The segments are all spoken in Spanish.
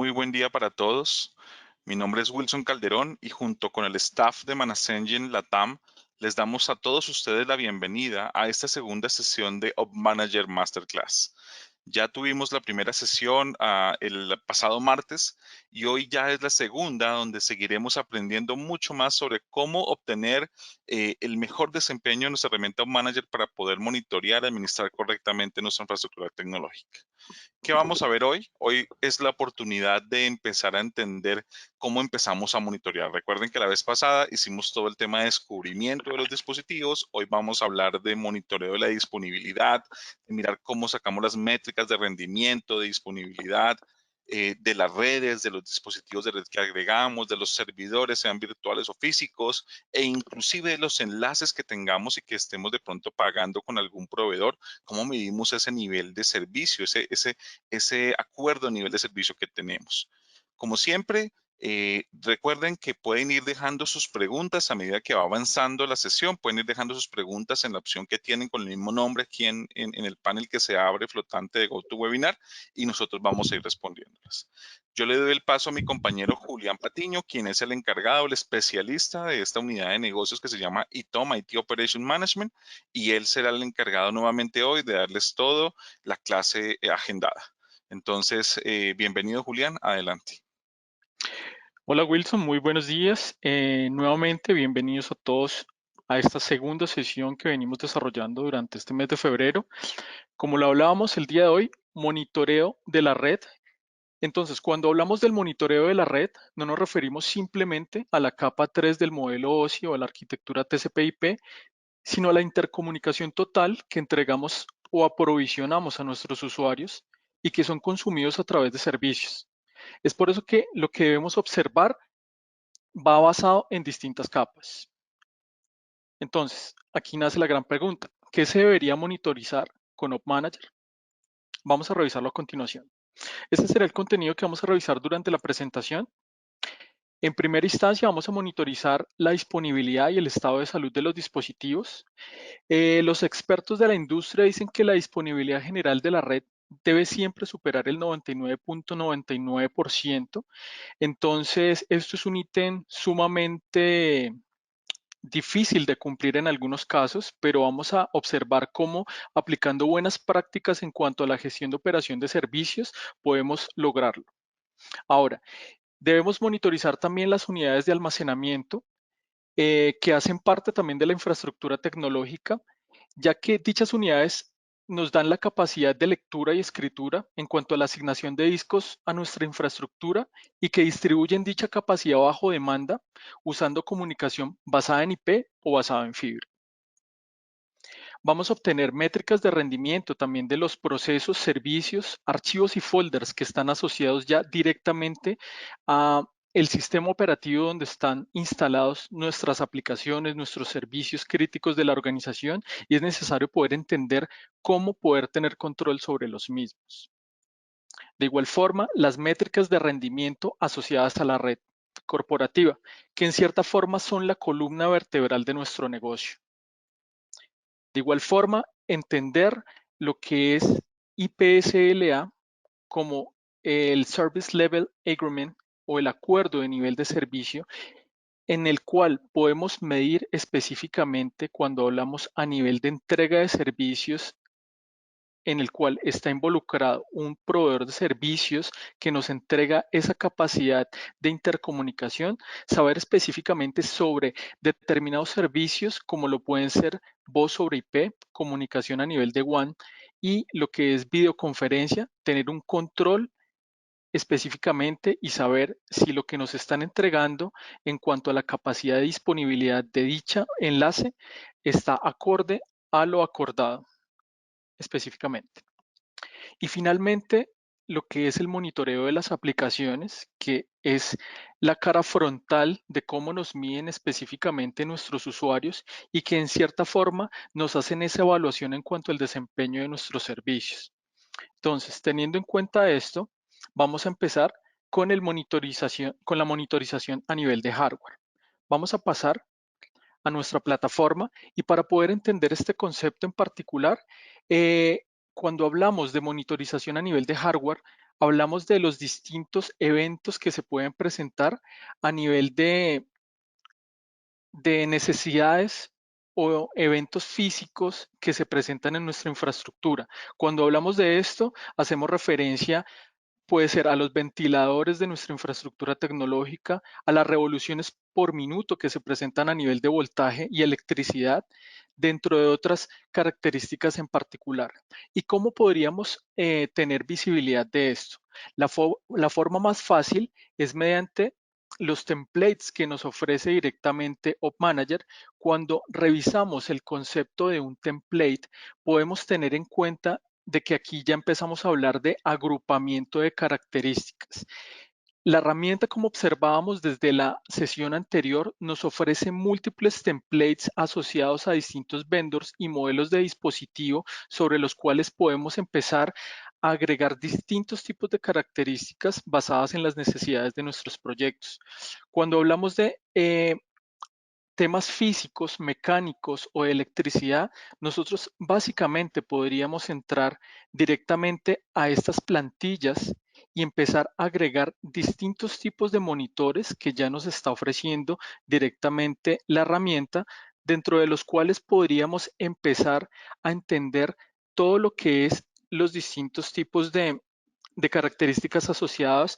muy buen día para todos. Mi nombre es Wilson Calderón y junto con el staff de Manasengine Latam les damos a todos ustedes la bienvenida a esta segunda sesión de Op Manager Masterclass. Ya tuvimos la primera sesión el pasado martes y hoy ya es la segunda donde seguiremos aprendiendo mucho más sobre cómo obtener el mejor desempeño en nuestra herramienta Op Manager para poder monitorear y administrar correctamente nuestra infraestructura tecnológica. ¿Qué vamos a ver hoy? Hoy es la oportunidad de empezar a entender cómo empezamos a monitorear. Recuerden que la vez pasada hicimos todo el tema de descubrimiento de los dispositivos. Hoy vamos a hablar de monitoreo de la disponibilidad, de mirar cómo sacamos las métricas de rendimiento, de disponibilidad, de las redes, de los dispositivos de red que agregamos, de los servidores, sean virtuales o físicos, e inclusive de los enlaces que tengamos y que estemos de pronto pagando con algún proveedor. ¿Cómo medimos ese nivel de servicio, ese acuerdo a nivel de servicio que tenemos? Como siempre, recuerden que pueden ir dejando sus preguntas a medida que va avanzando la sesión. Pueden ir dejando sus preguntas en la opción que tienen con el mismo nombre aquí en el panel que se abre flotante de GoToWebinar y nosotros vamos a ir respondiéndolas. Yo le doy el paso a mi compañero Julián Patiño, quien es el encargado, el especialista de esta unidad de negocios que se llama ITOM, IT Operation Management, y él será el encargado nuevamente hoy de darles todo la clase agendada. Entonces, bienvenido Julián, adelante. Hola Wilson, muy buenos días. Nuevamente, bienvenidos a todos a esta segunda sesión que venimos desarrollando durante este mes de febrero. Como lo hablábamos el día de hoy, monitoreo de la red. Entonces, cuando hablamos del monitoreo de la red, no nos referimos simplemente a la capa 3 del modelo OSI o a la arquitectura TCP/IP, sino a la intercomunicación total que entregamos o aprovisionamos a nuestros usuarios y que son consumidos a través de servicios. Es por eso que lo que debemos observar va basado en distintas capas. Entonces, aquí nace la gran pregunta. ¿Qué se debería monitorizar con Op Manager? Vamos a revisarlo a continuación. Este será el contenido que vamos a revisar durante la presentación. En primera instancia, vamos a monitorizar la disponibilidad y el estado de salud de los dispositivos. Los expertos de la industria dicen que la disponibilidad general de la red debe siempre superar el 99.99%. Entonces, esto es un ítem sumamente difícil de cumplir en algunos casos, pero vamos a observar cómo aplicando buenas prácticas en cuanto a la gestión de operación de servicios podemos lograrlo. Ahora, debemos monitorizar también las unidades de almacenamiento que hacen parte también de la infraestructura tecnológica, ya que dichas unidades nos dan la capacidad de lectura y escritura en cuanto a la asignación de discos a nuestra infraestructura y que distribuyen dicha capacidad bajo demanda usando comunicación basada en IP o basada en fibra. Vamos a obtener métricas de rendimiento también de los procesos, servicios, archivos y folders que están asociados ya directamente a el sistema operativo donde están instalados nuestras aplicaciones, nuestros servicios críticos de la organización, y es necesario poder entender cómo poder tener control sobre los mismos. De igual forma, las métricas de rendimiento asociadas a la red corporativa, que en cierta forma son la columna vertebral de nuestro negocio. De igual forma, entender lo que es IPSLA como el Service Level Agreement o el acuerdo de nivel de servicio, en el cual podemos medir específicamente cuando hablamos a nivel de entrega de servicios, en el cual está involucrado un proveedor de servicios que nos entrega esa capacidad de intercomunicación, saber específicamente sobre determinados servicios como lo pueden ser voz sobre IP, comunicación a nivel de WAN y lo que es videoconferencia, tener un control específicamente y saber si lo que nos están entregando en cuanto a la capacidad de disponibilidad de dicha enlace está acorde a lo acordado específicamente. Y finalmente, lo que es el monitoreo de las aplicaciones, que es la cara frontal de cómo nos miden específicamente nuestros usuarios y que en cierta forma nos hacen esa evaluación en cuanto al desempeño de nuestros servicios. Entonces, teniendo en cuenta esto, vamos a empezar con la monitorización a nivel de hardware. Vamos a pasar a nuestra plataforma y para poder entender este concepto en particular, cuando hablamos de monitorización a nivel de hardware, hablamos de los distintos eventos que se pueden presentar a nivel de necesidades o eventos físicos que se presentan en nuestra infraestructura. Cuando hablamos de esto, hacemos referencia, puede ser a los ventiladores de nuestra infraestructura tecnológica, a las revoluciones por minuto que se presentan a nivel de voltaje y electricidad, dentro de otras características en particular. ¿Y cómo podríamos tener visibilidad de esto? La forma más fácil es mediante los templates que nos ofrece directamente OpManager. Cuando revisamos el concepto de un template, podemos tener en cuenta de que aquí ya empezamos a hablar de agrupamiento de características. La herramienta, como observábamos desde la sesión anterior, nos ofrece múltiples templates asociados a distintos vendors y modelos de dispositivo sobre los cuales podemos empezar a agregar distintos tipos de características basadas en las necesidades de nuestros proyectos. Cuando hablamos de temas físicos, mecánicos o de electricidad, nosotros básicamente podríamos entrar directamente a estas plantillas y empezar a agregar distintos tipos de monitores que ya nos está ofreciendo directamente la herramienta, dentro de los cuales podríamos empezar a entender todo lo que es los distintos tipos de características asociadas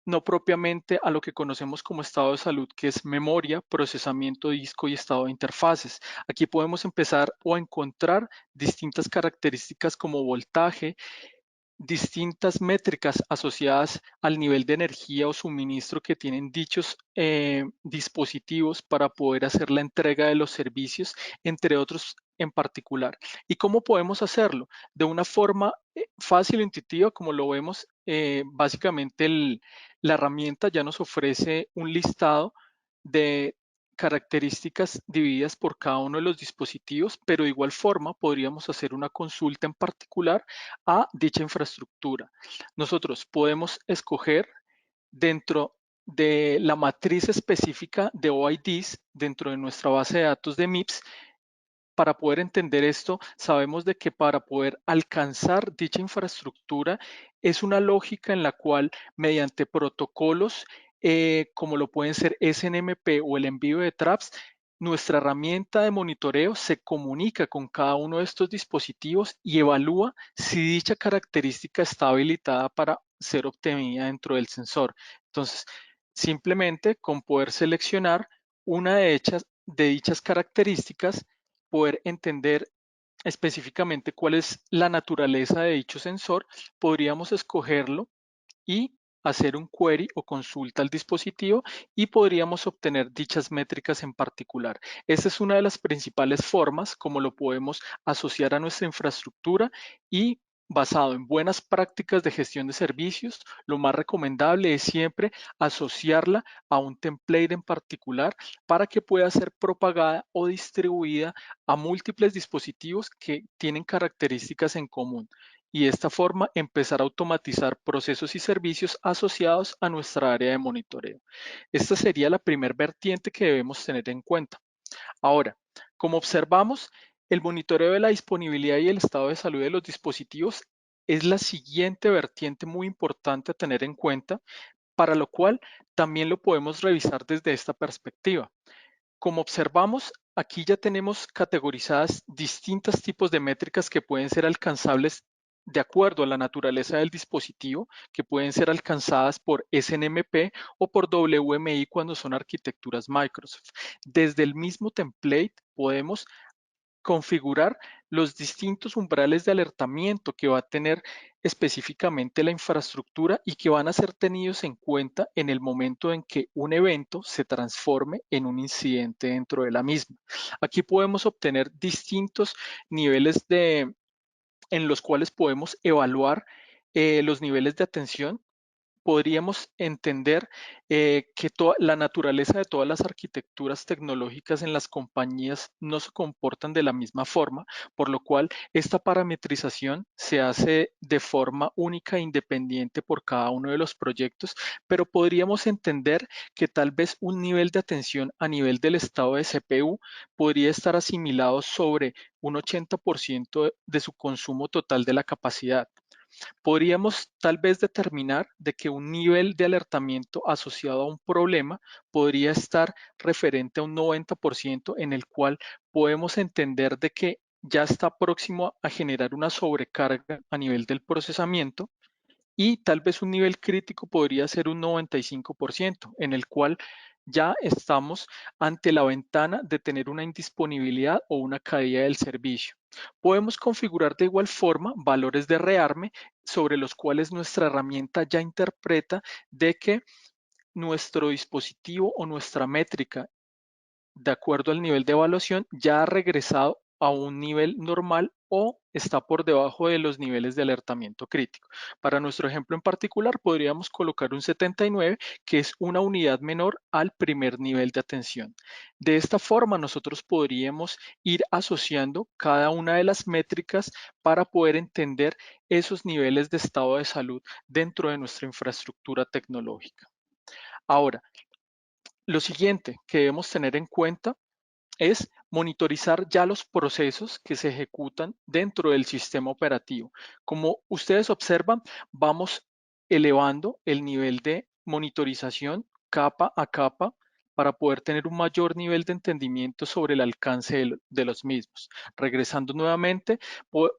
no propiamente a lo que conocemos como estado de salud, que es memoria, procesamiento, disco y estado de interfaces. Aquí podemos empezar o a encontrar distintas características como voltaje, distintas métricas asociadas al nivel de energía o suministro que tienen dichos dispositivos para poder hacer la entrega de los servicios, entre otros en particular. ¿Y cómo podemos hacerlo? De una forma fácil e intuitiva, como lo vemos, básicamente la herramienta ya nos ofrece un listado de características divididas por cada uno de los dispositivos, pero de igual forma podríamos hacer una consulta en particular a dicha infraestructura. Nosotros podemos escoger dentro de la matriz específica de OIDs, dentro de nuestra base de datos de MIPS. Para poder entender esto, sabemos de que para poder alcanzar dicha infraestructura es una lógica en la cual mediante protocolos como lo pueden ser SNMP o el envío de traps, nuestra herramienta de monitoreo se comunica con cada uno de estos dispositivos y evalúa si dicha característica está habilitada para ser obtenida dentro del sensor. Entonces, simplemente con poder seleccionar una de dichas características, poder entender específicamente cuál es la naturaleza de dicho sensor, podríamos escogerlo y hacer un query o consulta al dispositivo y podríamos obtener dichas métricas en particular. Esta es una de las principales formas como lo podemos asociar a nuestra infraestructura y basado en buenas prácticas de gestión de servicios, lo más recomendable es siempre asociarla a un template en particular para que pueda ser propagada o distribuida a múltiples dispositivos que tienen características en común y de esta forma empezar a automatizar procesos y servicios asociados a nuestra área de monitoreo. Esta sería la primer vertiente que debemos tener en cuenta. Ahora, como observamos, el monitoreo de la disponibilidad y el estado de salud de los dispositivos es la siguiente vertiente muy importante a tener en cuenta, para lo cual también lo podemos revisar desde esta perspectiva. Como observamos, aquí ya tenemos categorizadas distintos tipos de métricas que pueden ser alcanzables de acuerdo a la naturaleza del dispositivo, que pueden ser alcanzadas por SNMP o por WMI cuando son arquitecturas Microsoft. Desde el mismo template podemos configurar los distintos umbrales de alertamiento que va a tener específicamente la infraestructura y que van a ser tenidos en cuenta en el momento en que un evento se transforme en un incidente dentro de la misma. Aquí podemos obtener distintos niveles en los cuales podemos evaluar los niveles de atención. Podríamos entender que la naturaleza de todas las arquitecturas tecnológicas en las compañías no se comportan de la misma forma, por lo cual esta parametrización se hace de forma única e independiente por cada uno de los proyectos, pero podríamos entender que tal vez un nivel de atención a nivel del estado de CPU podría estar asimilado sobre un 80% de su consumo total de la capacidad. podríamos tal vez determinar de que un nivel de alertamiento asociado a un problema podría estar referente a un 90% en el cual podemos entender de que ya está próximo a generar una sobrecarga a nivel del procesamiento y tal vez un nivel crítico podría ser un 95%, en el cual ya estamos ante la ventana de tener una indisponibilidad o una caída del servicio. Podemos configurar de igual forma valores de rearme sobre los cuales nuestra herramienta ya interpreta de que nuestro dispositivo o nuestra métrica de acuerdo al nivel de evaluación, ya ha regresado a un nivel normal o está por debajo de los niveles de alertamiento crítico. Para nuestro ejemplo en particular, podríamos colocar un 79, que es una unidad menor al primer nivel de atención. De esta forma, nosotros podríamos ir asociando cada una de las métricas para poder entender esos niveles de estado de salud dentro de nuestra infraestructura tecnológica. Ahora, lo siguiente que debemos tener en cuenta es monitorizar ya los procesos que se ejecutan dentro del sistema operativo. Como ustedes observan, vamos elevando el nivel de monitorización capa a capa para poder tener un mayor nivel de entendimiento sobre el alcance de los mismos. Regresando nuevamente,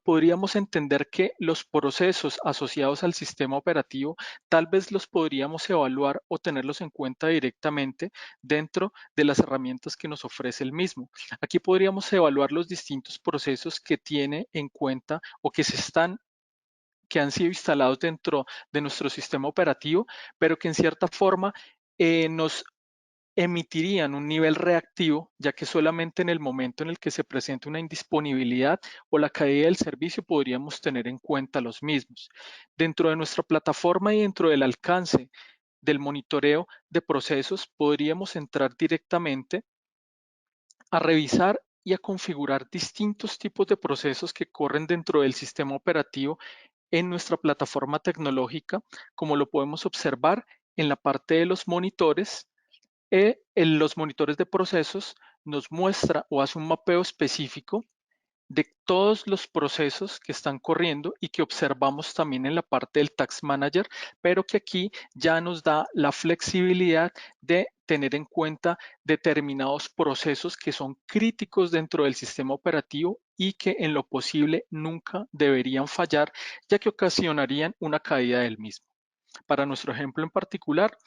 podríamos entender que los procesos asociados al sistema operativo tal vez los podríamos evaluar o tenerlos en cuenta directamente dentro de las herramientas que nos ofrece el mismo. Aquí podríamos evaluar los distintos procesos que tiene en cuenta o que han sido instalados dentro de nuestro sistema operativo, pero que en cierta forma nos emitirían un nivel reactivo, ya que solamente en el momento en el que se presente una indisponibilidad o la caída del servicio podríamos tener en cuenta los mismos. Dentro de nuestra plataforma y dentro del alcance del monitoreo de procesos, podríamos entrar directamente a revisar y a configurar distintos tipos de procesos que corren dentro del sistema operativo en nuestra plataforma tecnológica, como lo podemos observar en la parte de los monitores. En los monitores de procesos nos muestra o hace un mapeo específico de todos los procesos que están corriendo y que observamos también en la parte del Task Manager, pero que aquí ya nos da la flexibilidad de tener en cuenta determinados procesos que son críticos dentro del sistema operativo y que en lo posible nunca deberían fallar, ya que ocasionarían una caída del mismo. Para nuestro ejemplo en particular,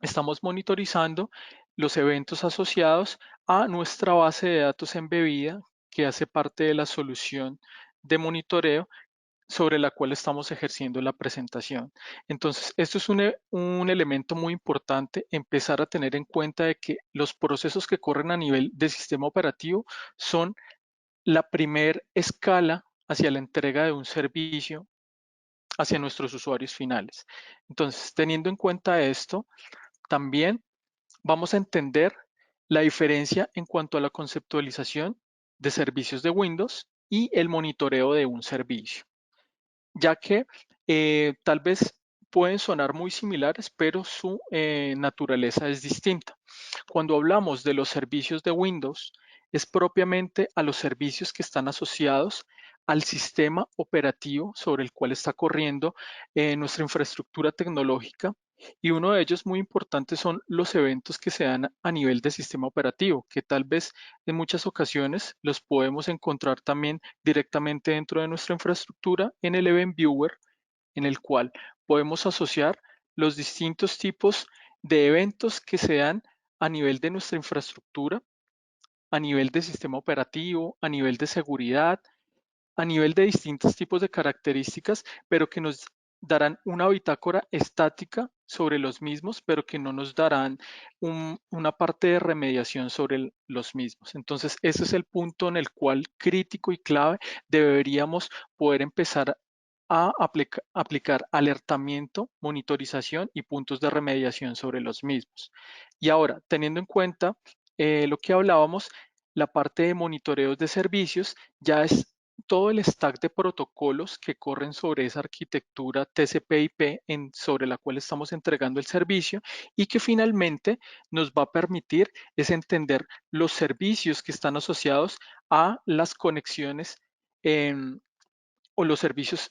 estamos monitorizando los eventos asociados a nuestra base de datos embebida que hace parte de la solución de monitoreo sobre la cual estamos ejerciendo la presentación. Entonces, esto es un elemento muy importante, empezar a tener en cuenta de que los procesos que corren a nivel de sistema operativo son la primer escala hacia la entrega de un servicio hacia nuestros usuarios finales. Entonces, teniendo en cuenta esto, también vamos a entender la diferencia en cuanto a la conceptualización de servicios de Windows y el monitoreo de un servicio, ya que tal vez pueden sonar muy similares, pero su naturaleza es distinta. Cuando hablamos de los servicios de Windows, es propiamente a los servicios que están asociados al sistema operativo sobre el cual está corriendo nuestra infraestructura tecnológica. Y uno de ellos muy importante son los eventos que se dan a nivel de sistema operativo, que tal vez en muchas ocasiones los podemos encontrar también directamente dentro de nuestra infraestructura en el Event Viewer, en el cual podemos asociar los distintos tipos de eventos que se dan a nivel de nuestra infraestructura, a nivel de sistema operativo, a nivel de seguridad, a nivel de distintos tipos de características, pero que nos darán una bitácora estática sobre los mismos, pero que no nos darán una parte de remediación sobre los mismos. Entonces, ese es el punto en el cual crítico y clave deberíamos poder empezar a aplicar alertamiento, monitorización y puntos de remediación sobre los mismos. Y ahora, teniendo en cuenta lo que hablábamos, la parte de monitoreos de servicios ya es todo el stack de protocolos que corren sobre esa arquitectura TCP/IP sobre la cual estamos entregando el servicio y que finalmente nos va a permitir es entender los servicios que están asociados a las conexiones o los servicios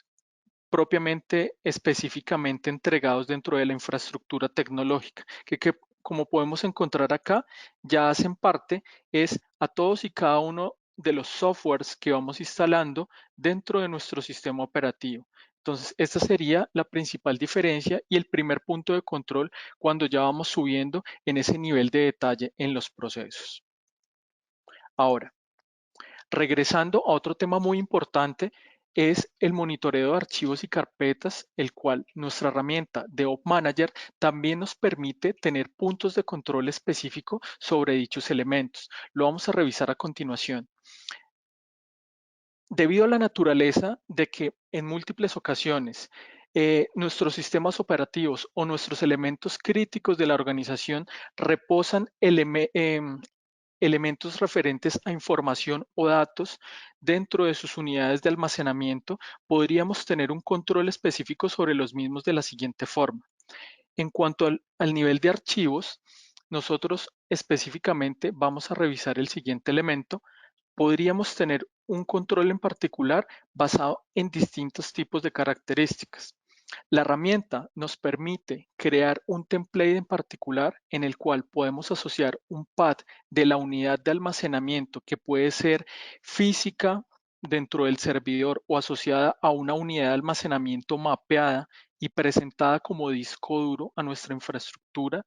propiamente específicamente entregados dentro de la infraestructura tecnológica, que como podemos encontrar acá, ya hacen parte es a todos y cada uno de los softwares que vamos instalando dentro de nuestro sistema operativo. Entonces, esta sería la principal diferencia y el primer punto de control cuando ya vamos subiendo en ese nivel de detalle en los procesos. Ahora, regresando a otro tema muy importante, es el monitoreo de archivos y carpetas, el cual nuestra herramienta de Op Manager también nos permite tener puntos de control específico sobre dichos elementos. Lo vamos a revisar a continuación. Debido a la naturaleza de que en múltiples ocasiones nuestros sistemas operativos o nuestros elementos críticos de la organización reposan elementos referentes a información o datos dentro de sus unidades de almacenamiento, podríamos tener un control específico sobre los mismos de la siguiente forma. En cuanto al nivel de archivos, nosotros específicamente vamos a revisar el siguiente elemento. Podríamos tener un control en particular basado en distintos tipos de características. La herramienta nos permite crear un template en particular en el cual podemos asociar un path de la unidad de almacenamiento que puede ser física dentro del servidor o asociada a una unidad de almacenamiento mapeada y presentada como disco duro a nuestra infraestructura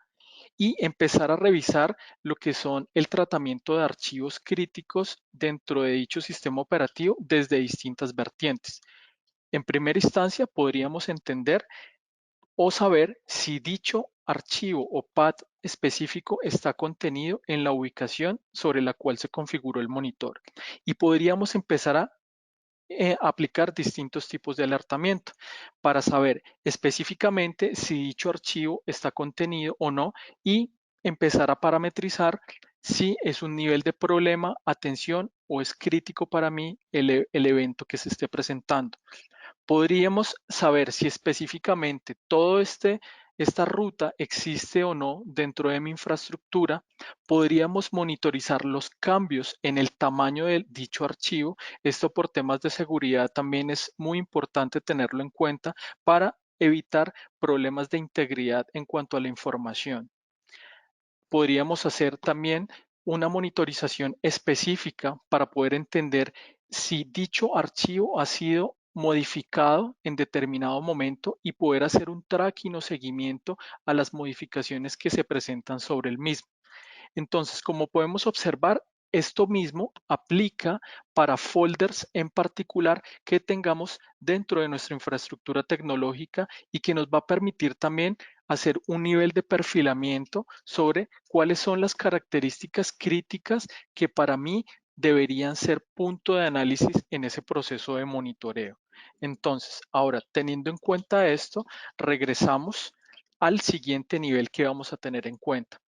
y empezar a revisar lo que son el tratamiento de archivos críticos dentro de dicho sistema operativo desde distintas vertientes. En primera instancia, podríamos entender o saber si dicho archivo o path específico está contenido en la ubicación sobre la cual se configuró el monitor. Y podríamos empezar a aplicar distintos tipos de alertamiento para saber específicamente si dicho archivo está contenido o no y empezar a parametrizar si es un nivel de problema, atención o es crítico para mí el evento que se esté presentando. Podríamos saber si específicamente esta ruta existe o no dentro de mi infraestructura. Podríamos monitorizar los cambios en el tamaño de dicho archivo. Esto por temas de seguridad también es muy importante tenerlo en cuenta para evitar problemas de integridad en cuanto a la información. Podríamos hacer también una monitorización específica para poder entender si dicho archivo ha sido modificado en determinado momento y poder hacer un tracking o seguimiento a las modificaciones que se presentan sobre el mismo. Entonces, como podemos observar, esto mismo aplica para folders en particular que tengamos dentro de nuestra infraestructura tecnológica y que nos va a permitir también hacer un nivel de perfilamiento sobre cuáles son las características críticas que para mí deberían ser punto de análisis en ese proceso de monitoreo. Entonces, ahora, teniendo en cuenta esto, regresamos al siguiente nivel que vamos a tener en cuenta.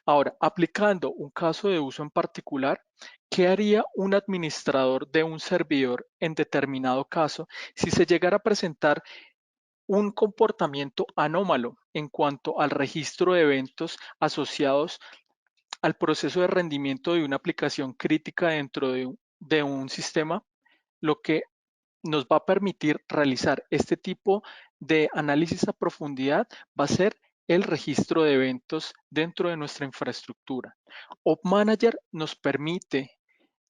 Ahora, aplicando un caso de uso en particular, ¿qué haría un administrador de un servidor en determinado caso si se llegara a presentar un comportamiento anómalo en cuanto al registro de eventos asociados al proceso de rendimiento de una aplicación crítica dentro de un sistema, lo que nos va a permitir realizar este tipo de análisis a profundidad va a ser el registro de eventos dentro de nuestra infraestructura. Op Manager nos permite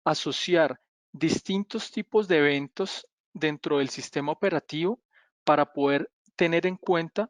asociar distintos tipos de eventos dentro del sistema operativo para poder tener en cuenta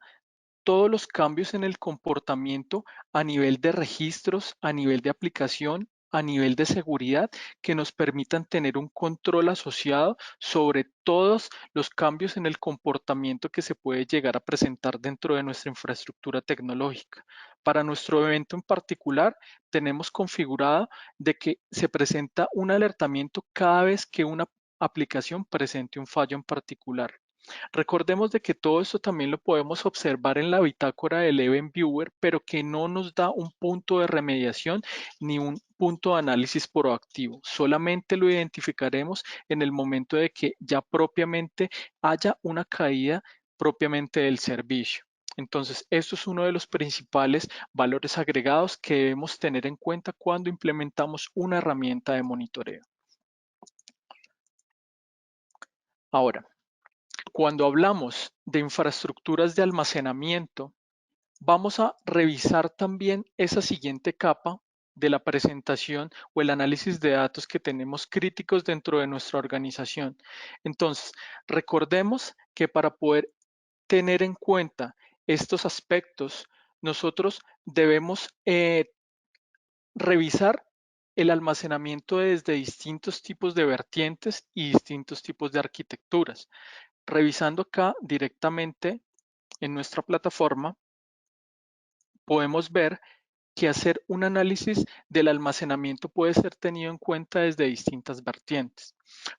todos los cambios en el comportamiento a nivel de registros, a nivel de aplicación, a nivel de seguridad, que nos permitan tener un control asociado sobre todos los cambios en el comportamiento que se puede llegar a presentar dentro de nuestra infraestructura tecnológica. Para nuestro evento en particular, tenemos configurado de que se presenta un alertamiento cada vez que una aplicación presente un fallo en particular. Recordemos de que todo esto también lo podemos observar en la bitácora del Event Viewer, pero que no nos da un punto de remediación ni un punto de análisis proactivo. Solamente lo identificaremos en el momento de que ya propiamente haya una caída propiamente del servicio. Entonces, esto es uno de los principales valores agregados que debemos tener en cuenta cuando implementamos una herramienta de monitoreo. Ahora, Cuando hablamos de infraestructuras de almacenamiento, vamos a revisar también esa siguiente capa de la presentación o el análisis de datos que tenemos críticos dentro de nuestra organización. Entonces, recordemos que para poder tener en cuenta estos aspectos, nosotros debemos revisar el almacenamiento desde distintos tipos de vertientes y distintos tipos de arquitecturas. Revisando acá directamente en nuestra plataforma, podemos ver que hacer un análisis del almacenamiento puede ser tenido en cuenta desde distintas vertientes.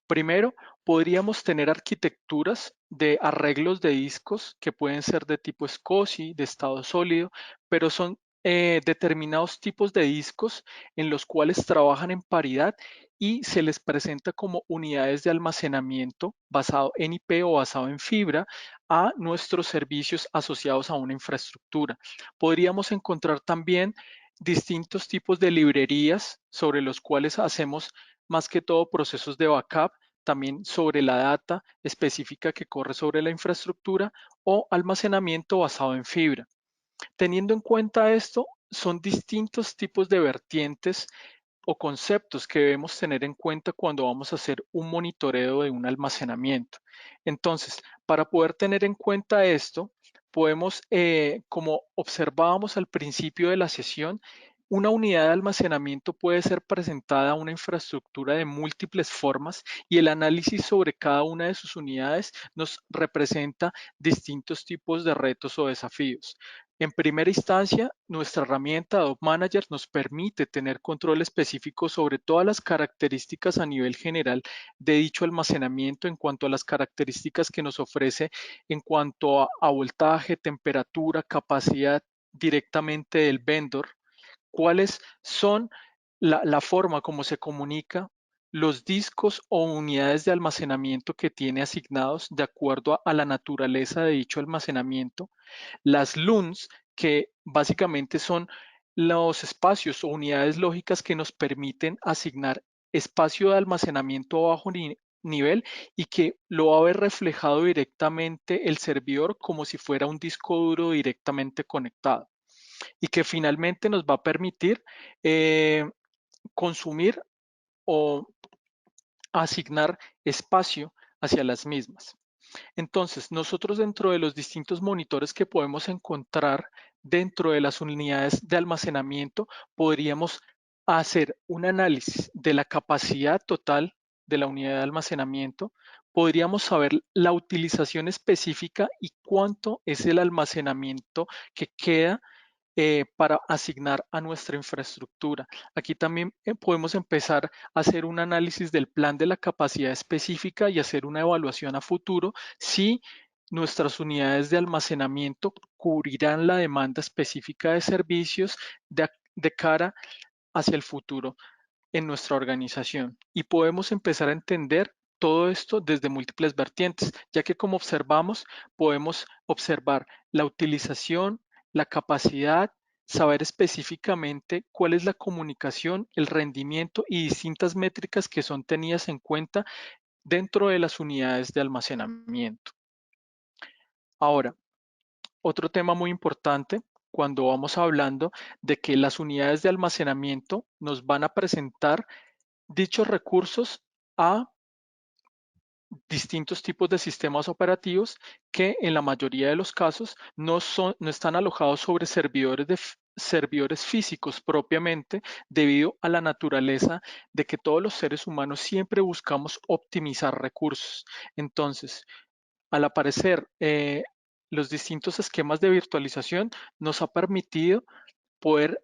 Primero, podríamos tener arquitecturas de arreglos de discos que pueden ser de tipo SCSI, de estado sólido, pero son determinados tipos de discos en los cuales trabajan en paridad y se les presenta como unidades de almacenamiento basado en IP o basado en fibra a nuestros servicios asociados a una infraestructura. Podríamos encontrar también distintos tipos de librerías sobre los cuales hacemos más que todo procesos de backup, también sobre la data específica que corre sobre la infraestructura o almacenamiento basado en fibra. Teniendo en cuenta esto, son distintos tipos de vertientes o conceptos que debemos tener en cuenta cuando vamos a hacer un monitoreo de un almacenamiento. Entonces, para poder tener en cuenta esto, podemos, como observábamos al principio de la sesión, una unidad de almacenamiento puede ser presentada a una infraestructura de múltiples formas y el análisis sobre cada una de sus unidades nos representa distintos tipos de retos o desafíos. En primera instancia, nuestra herramienta Adobe Manager nos permite tener control específico sobre todas las características a nivel general de dicho almacenamiento en cuanto a las características que nos ofrece en cuanto a voltaje, temperatura, capacidad directamente del vendor, cuáles son la forma como se comunica, los discos o unidades de almacenamiento que tiene asignados de acuerdo a la naturaleza de dicho almacenamiento, las LUNs, que básicamente son los espacios o unidades lógicas que nos permiten asignar espacio de almacenamiento a bajo nivel y que lo va a ver reflejado directamente el servidor como si fuera un disco duro directamente conectado y que finalmente nos va a permitir eh, consumir o asignar espacio hacia las mismas. Entonces, nosotros dentro de los distintos monitores que podemos encontrar dentro de las unidades de almacenamiento, podríamos hacer un análisis de la capacidad total de la unidad de almacenamiento, podríamos saber la utilización específica y cuánto es el almacenamiento que queda para asignar a nuestra infraestructura. Aquí también podemos empezar a hacer un análisis del plan de la capacidad específica y hacer una evaluación a futuro si nuestras unidades de almacenamiento cubrirán la demanda específica de servicios de cara hacia el futuro en nuestra organización. Y podemos empezar a entender todo esto desde múltiples vertientes, ya que como observamos, podemos observar la utilización, la capacidad, saber específicamente cuál es la comunicación, el rendimiento y distintas métricas que son tenidas en cuenta dentro de las unidades de almacenamiento. Ahora, otro tema muy importante cuando vamos hablando de que las unidades de almacenamiento nos van a presentar dichos recursos a distintos tipos de sistemas operativos que en la mayoría de los casos no están alojados sobre servidores físicos propiamente debido a la naturaleza de que todos los seres humanos siempre buscamos optimizar recursos. Entonces, al aparecer los distintos esquemas de virtualización, nos ha permitido poder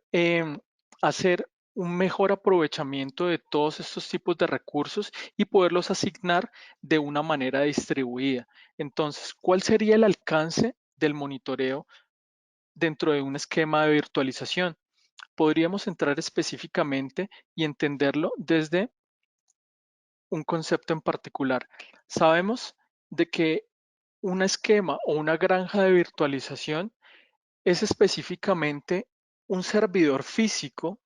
hacer un mejor aprovechamiento de todos estos tipos de recursos y poderlos asignar de una manera distribuida. Entonces, ¿cuál sería el alcance del monitoreo dentro de un esquema de virtualización? Podríamos entrar específicamente y entenderlo desde un concepto en particular. Sabemos de que un esquema o una granja de virtualización es específicamente un servidor físico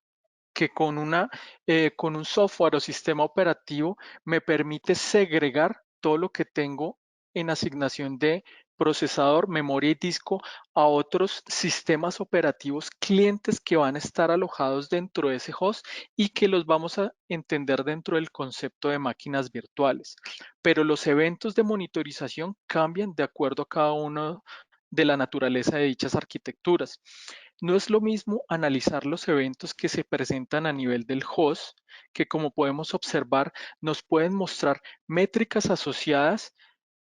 que con un software o sistema operativo me permite segregar todo lo que tengo en asignación de procesador, memoria y disco a otros sistemas operativos clientes que van a estar alojados dentro de ese host y que los vamos a entender dentro del concepto de máquinas virtuales. Pero los eventos de monitorización cambian de acuerdo a cada uno de la naturaleza de dichas arquitecturas. No es lo mismo analizar los eventos que se presentan a nivel del host, que como podemos observar nos pueden mostrar métricas asociadas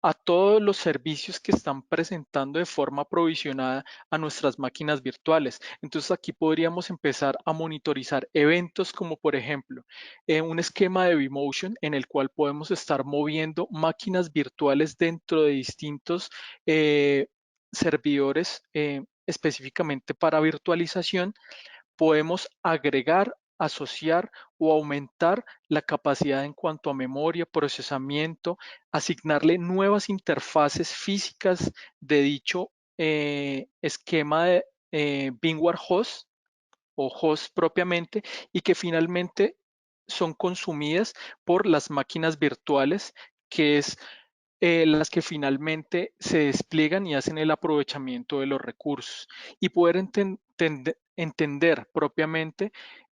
a todos los servicios que están presentando de forma provisionada a nuestras máquinas virtuales. Entonces aquí podríamos empezar a monitorizar eventos como por ejemplo un esquema de vMotion en el cual podemos estar moviendo máquinas virtuales dentro de distintos servidores específicamente para virtualización. Podemos agregar, asociar o aumentar la capacidad en cuanto a memoria, procesamiento, asignarle nuevas interfaces físicas de dicho esquema de VMware host o host propiamente y que finalmente son consumidas por las máquinas virtuales, que es las que finalmente se despliegan y hacen el aprovechamiento de los recursos y poder entender propiamente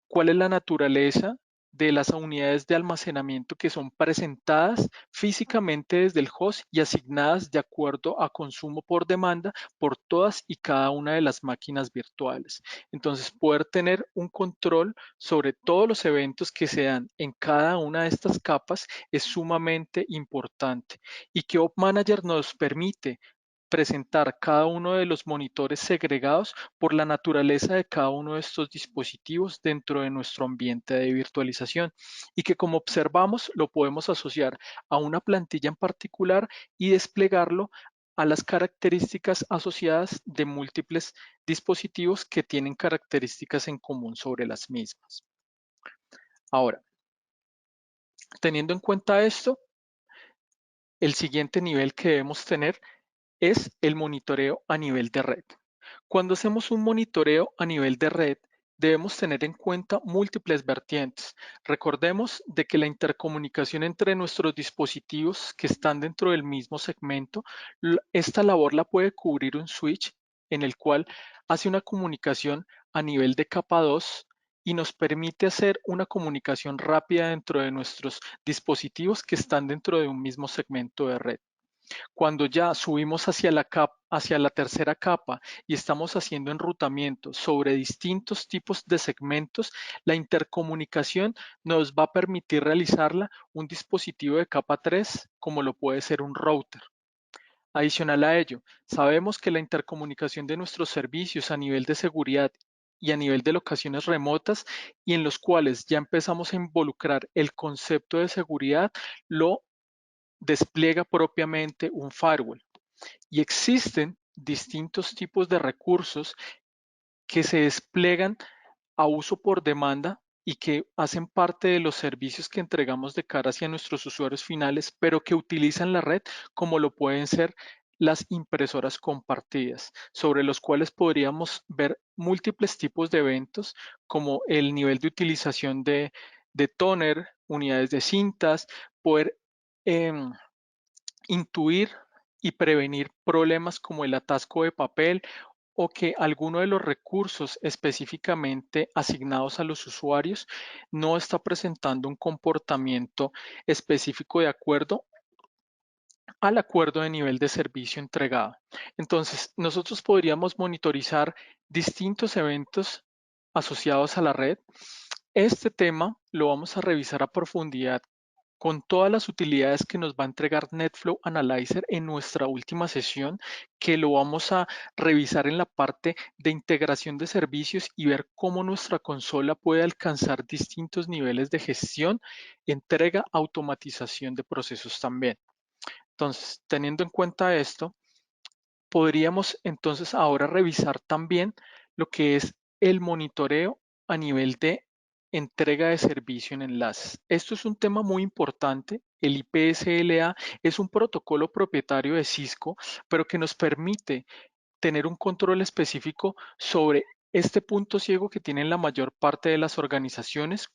cuál es la naturaleza de las unidades de almacenamiento que son presentadas físicamente desde el host y asignadas de acuerdo a consumo por demanda por todas y cada una de las máquinas virtuales. Entonces, poder tener un control sobre todos los eventos que se dan en cada una de estas capas es sumamente importante y que Op Manager nos permite presentar cada uno de los monitores segregados por la naturaleza de cada uno de estos dispositivos dentro de nuestro ambiente de virtualización y que como observamos lo podemos asociar a una plantilla en particular y desplegarlo a las características asociadas de múltiples dispositivos que tienen características en común sobre las mismas. Ahora, teniendo en cuenta esto, el siguiente nivel que debemos tener es el monitoreo a nivel de red. Cuando hacemos un monitoreo a nivel de red, debemos tener en cuenta múltiples vertientes. Recordemos de que la intercomunicación entre nuestros dispositivos que están dentro del mismo segmento, esta labor la puede cubrir un switch en el cual hace una comunicación a nivel de capa 2 y nos permite hacer una comunicación rápida dentro de nuestros dispositivos que están dentro de un mismo segmento de red. Cuando ya subimos hacia la tercera capa y estamos haciendo enrutamiento sobre distintos tipos de segmentos, la intercomunicación nos va a permitir realizarla un dispositivo de capa 3, como lo puede ser un router. Adicional a ello, sabemos que la intercomunicación de nuestros servicios a nivel de seguridad y a nivel de locaciones remotas y en los cuales ya empezamos a involucrar el concepto de seguridad, lo despliega propiamente un firewall. Y existen distintos tipos de recursos que se despliegan a uso por demanda y que hacen parte de los servicios que entregamos de cara hacia nuestros usuarios finales, pero que utilizan la red como lo pueden ser las impresoras compartidas, sobre los cuales podríamos ver múltiples tipos de eventos como el nivel de utilización de toner, unidades de cintas, poder intuir y prevenir problemas como el atasco de papel o que alguno de los recursos específicamente asignados a los usuarios no está presentando un comportamiento específico de acuerdo al acuerdo de nivel de servicio entregado. Entonces, nosotros podríamos monitorizar distintos eventos asociados a la red. Este tema lo vamos a revisar a profundidad con todas las utilidades que nos va a entregar NetFlow Analyzer en nuestra última sesión, que lo vamos a revisar en la parte de integración de servicios y ver cómo nuestra consola puede alcanzar distintos niveles de gestión, entrega, automatización de procesos también. Entonces, teniendo en cuenta esto, podríamos entonces ahora revisar también lo que es el monitoreo a nivel de entrega de servicio en enlaces. Esto es un tema muy importante. El IPSLA es un protocolo propietario de Cisco, pero que nos permite tener un control específico sobre este punto ciego que tienen la mayor parte de las organizaciones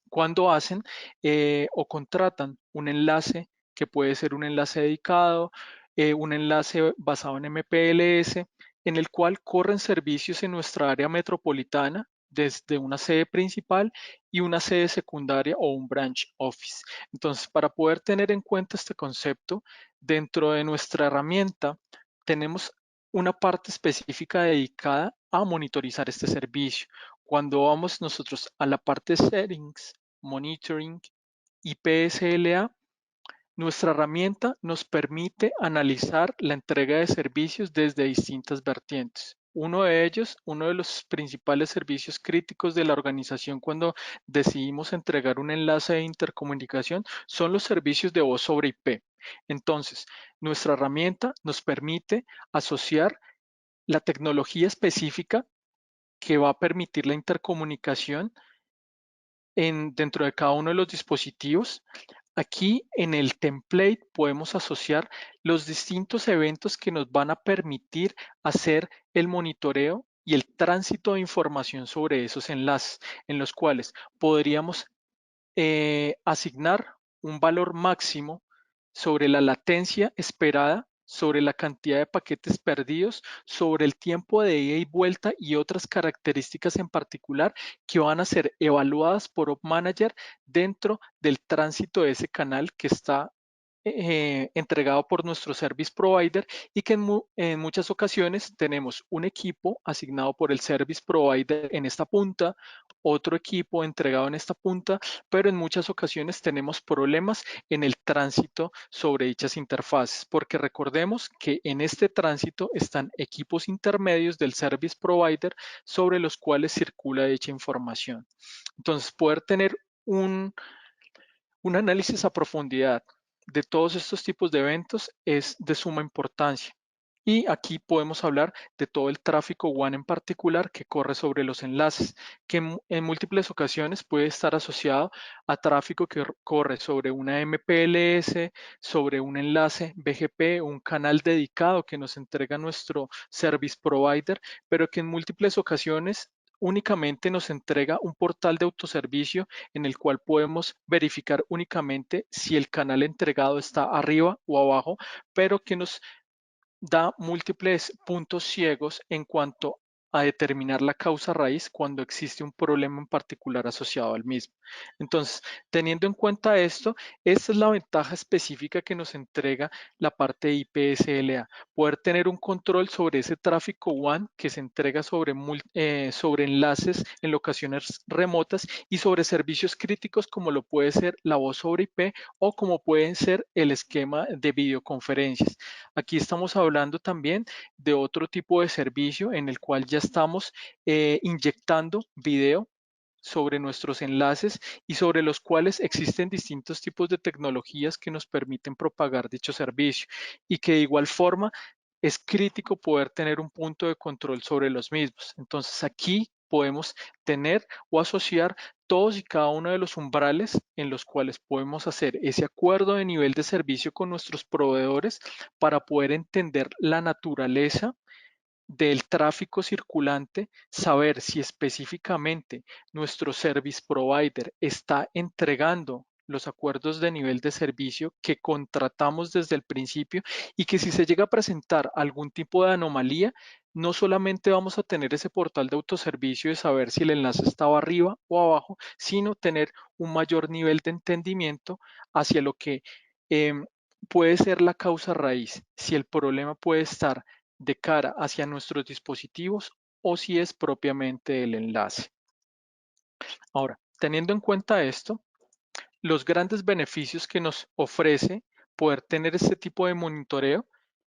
cuando hacen o contratan un enlace que puede ser un enlace dedicado, un enlace basado en MPLS, en el cual corren servicios en nuestra área metropolitana desde una sede principal y una sede secundaria o un branch office. Entonces, para poder tener en cuenta este concepto, dentro de nuestra herramienta tenemos una parte específica dedicada a monitorizar este servicio. Cuando vamos nosotros a la parte Settings, Monitoring y PSLA, nuestra herramienta nos permite analizar la entrega de servicios desde distintas vertientes. Uno de ellos, uno de los principales servicios críticos de la organización cuando decidimos entregar un enlace de intercomunicación son los servicios de voz sobre IP. Entonces, nuestra herramienta nos permite asociar la tecnología específica que va a permitir la intercomunicación dentro de cada uno de los dispositivos. Aquí en el template podemos asociar los distintos eventos que nos van a permitir hacer el monitoreo y el tránsito de información sobre esos enlaces, en los cuales podríamos asignar un valor máximo sobre la latencia esperada, sobre la cantidad de paquetes perdidos, sobre el tiempo de ida y vuelta y otras características en particular que van a ser evaluadas por Op Manager dentro del tránsito de ese canal que está entregado por nuestro service provider y que en muchas ocasiones tenemos un equipo asignado por el service provider en esta punta, otro equipo entregado en esta punta, pero en muchas ocasiones tenemos problemas en el tránsito sobre dichas interfaces, porque recordemos que en este tránsito están equipos intermedios del service provider sobre los cuales circula dicha información. Entonces, poder tener un análisis a profundidad de todos estos tipos de eventos es de suma importancia. Y aquí podemos hablar de todo el tráfico WAN en particular que corre sobre los enlaces, que en múltiples ocasiones puede estar asociado a tráfico que corre sobre una MPLS, sobre un enlace BGP, un canal dedicado que nos entrega nuestro service provider, pero que en múltiples ocasiones únicamente nos entrega un portal de autoservicio en el cual podemos verificar únicamente si el canal entregado está arriba o abajo, pero que nos da múltiples puntos ciegos en cuanto a determinar la causa raíz cuando existe un problema en particular asociado al mismo. Entonces, teniendo en cuenta esto, esta es la ventaja específica que nos entrega la parte de IPSLA, poder tener un control sobre ese tráfico WAN que se entrega sobre enlaces en locaciones remotas y sobre servicios críticos como lo puede ser la voz sobre IP o como pueden ser el esquema de videoconferencias. Aquí estamos hablando también de otro tipo de servicio en el cual ya estamos inyectando video sobre nuestros enlaces y sobre los cuales existen distintos tipos de tecnologías que nos permiten propagar dicho servicio y que de igual forma es crítico poder tener un punto de control sobre los mismos. Entonces aquí podemos tener o asociar todos y cada uno de los umbrales en los cuales podemos hacer ese acuerdo de nivel de servicio con nuestros proveedores para poder entender la naturaleza del tráfico circulante, saber si específicamente nuestro service provider está entregando los acuerdos de nivel de servicio que contratamos desde el principio y que si se llega a presentar algún tipo de anomalía, no solamente vamos a tener ese portal de autoservicio de saber si el enlace estaba arriba o abajo, sino tener un mayor nivel de entendimiento hacia lo que em, puede ser la causa raíz, si el problema puede estar de cara hacia nuestros dispositivos o si es propiamente el enlace. Ahora, teniendo en cuenta esto, los grandes beneficios que nos ofrece poder tener este tipo de monitoreo,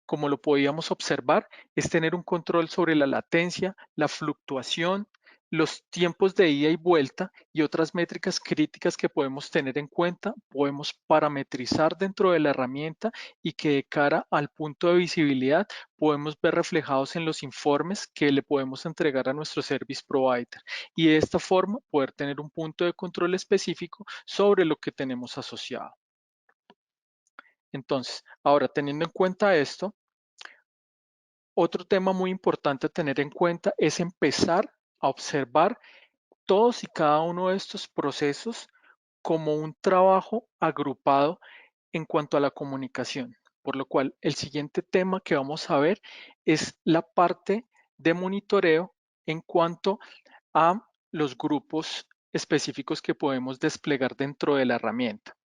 como lo podíamos observar, es tener un control sobre la latencia, la fluctuación, los tiempos de ida y vuelta y otras métricas críticas que podemos tener en cuenta, podemos parametrizar dentro de la herramienta y que de cara al punto de visibilidad podemos ver reflejados en los informes que le podemos entregar a nuestro service provider y de esta forma poder tener un punto de control específico sobre lo que tenemos asociado. Entonces, ahora teniendo en cuenta esto, otro tema muy importante a tener en cuenta es empezar a observar todos y cada uno de estos procesos como un trabajo agrupado en cuanto a la comunicación, por lo cual el siguiente tema que vamos a ver es la parte de monitoreo en cuanto a los grupos específicos que podemos desplegar dentro de la herramienta.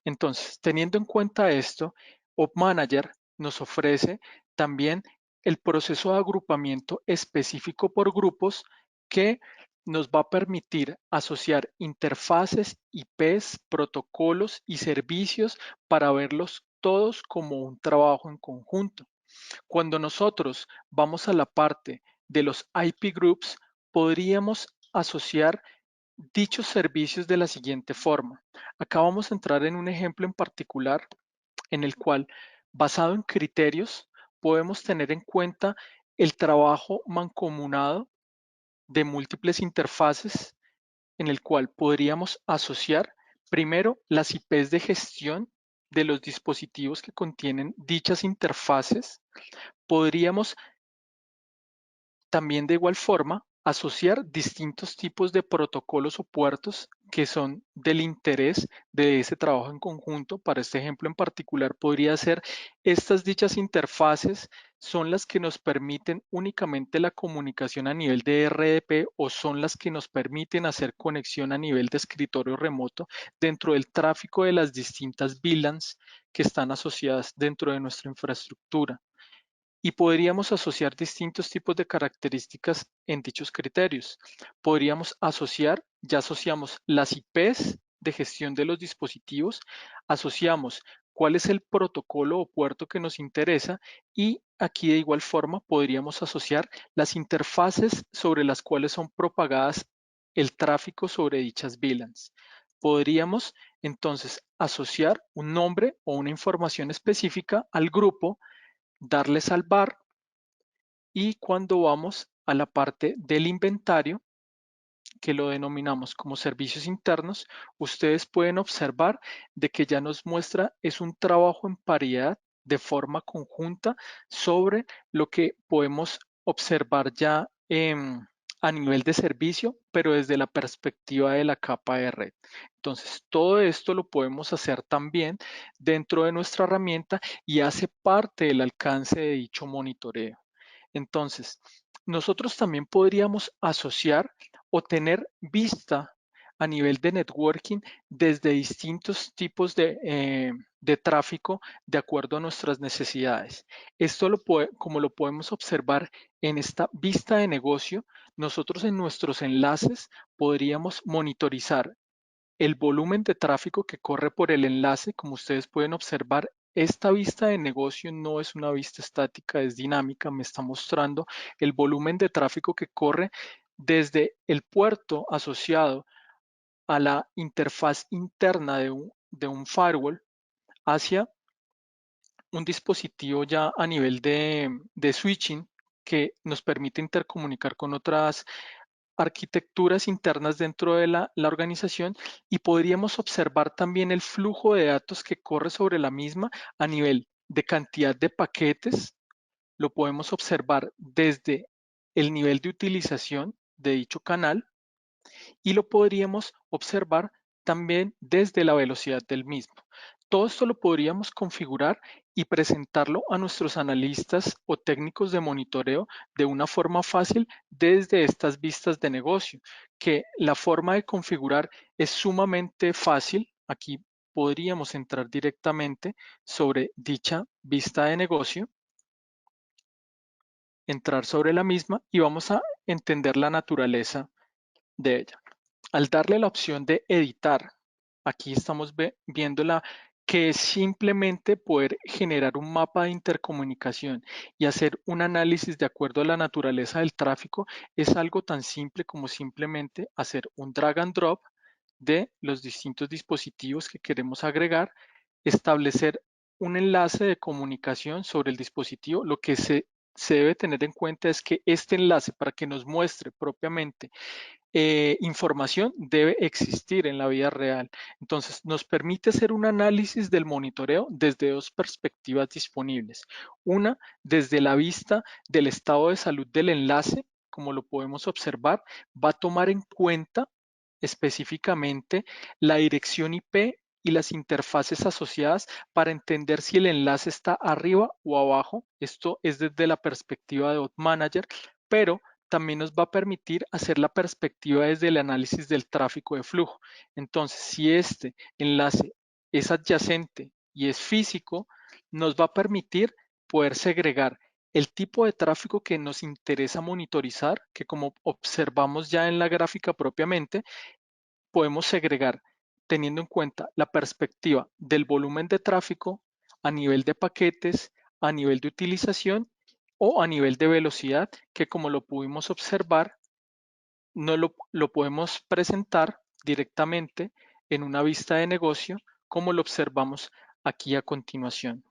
Entonces, teniendo en cuenta esto, Op Manager nos ofrece también el proceso de agrupamiento específico por grupos que nos va a permitir asociar interfaces, IPs, protocolos y servicios para verlos todos como un trabajo en conjunto. Cuando nosotros vamos a la parte de los IP groups, podríamos asociar dichos servicios de la siguiente forma. Acá vamos a entrar en un ejemplo en particular en el cual, basado en criterios, podemos tener en cuenta el trabajo mancomunado de múltiples interfaces en el cual podríamos asociar primero las IPs de gestión de los dispositivos que contienen dichas interfaces. Podríamos también de igual forma asociar distintos tipos de protocolos o puertos que son del interés de ese trabajo en conjunto. Para este ejemplo en particular podría ser estas dichas interfaces son las que nos permiten únicamente la comunicación a nivel de RDP o son las que nos permiten hacer conexión a nivel de escritorio remoto dentro del tráfico de las distintas VLANs que están asociadas dentro de nuestra infraestructura y podríamos asociar distintos tipos de características en dichos criterios. Podríamos asociar, ya asociamos las IPs de gestión de los dispositivos, asociamos cuál es el protocolo o puerto que nos interesa y aquí de igual forma podríamos asociar las interfaces sobre las cuales son propagadas el tráfico sobre dichas VLANs. Podríamos entonces asociar un nombre o una información específica al grupo, darle salvar y cuando vamos a la parte del inventario, que lo denominamos como servicios internos, ustedes pueden observar de que ya nos muestra es un trabajo en paridad de forma conjunta sobre lo que podemos observar ya a nivel de servicio, pero desde la perspectiva de la capa de red. Entonces, todo esto lo podemos hacer también dentro de nuestra herramienta y hace parte del alcance de dicho monitoreo. Entonces, nosotros también podríamos asociar o tener vista a nivel de networking desde distintos tipos de tráfico de acuerdo a nuestras necesidades. Esto como lo podemos observar en esta vista de negocio, nosotros en nuestros enlaces podríamos monitorizar el volumen de tráfico que corre por el enlace. Como ustedes pueden observar, esta vista de negocio no es una vista estática, es dinámica, me está mostrando el volumen de tráfico que corre desde el puerto asociado a la interfaz interna de un firewall hacia un dispositivo ya a nivel de switching que nos permite intercomunicar con otras arquitecturas internas dentro de la organización y podríamos observar también el flujo de datos que corre sobre la misma a nivel de cantidad de paquetes. Lo podemos observar desde el nivel de utilización de dicho canal y lo podríamos observar también desde la velocidad del mismo. Todo esto lo podríamos configurar y presentarlo a nuestros analistas o técnicos de monitoreo de una forma fácil desde estas vistas de negocio, que la forma de configurar es sumamente fácil. Aquí podríamos entrar directamente sobre dicha vista de negocio, entrar sobre la misma y vamos a entender la naturaleza de ella. Al darle la opción de editar, aquí estamos viéndola que es simplemente poder generar un mapa de intercomunicación y hacer un análisis de acuerdo a la naturaleza del tráfico. Es algo tan simple como simplemente hacer un drag and drop de los distintos dispositivos que queremos agregar, establecer un enlace de comunicación sobre el dispositivo. Lo que se debe tener en cuenta es que este enlace, para que nos muestre propiamente información, debe existir en la vida real. Entonces, nos permite hacer un análisis del monitoreo desde dos perspectivas disponibles. Una, desde la vista del estado de salud del enlace, como lo podemos observar, va a tomar en cuenta específicamente la dirección IP y las interfaces asociadas para entender si el enlace está arriba o abajo. Esto es desde la perspectiva de Bot Manager, pero también nos va a permitir hacer la perspectiva desde el análisis del tráfico de flujo. Entonces, si este enlace es adyacente y es físico, nos va a permitir poder segregar el tipo de tráfico que nos interesa monitorizar, que como observamos ya en la gráfica propiamente, podemos segregar teniendo en cuenta la perspectiva del volumen de tráfico a nivel de paquetes, a nivel de utilización o a nivel de velocidad, que como lo pudimos observar, no lo podemos presentar directamente en una vista de negocio como lo observamos aquí a continuación.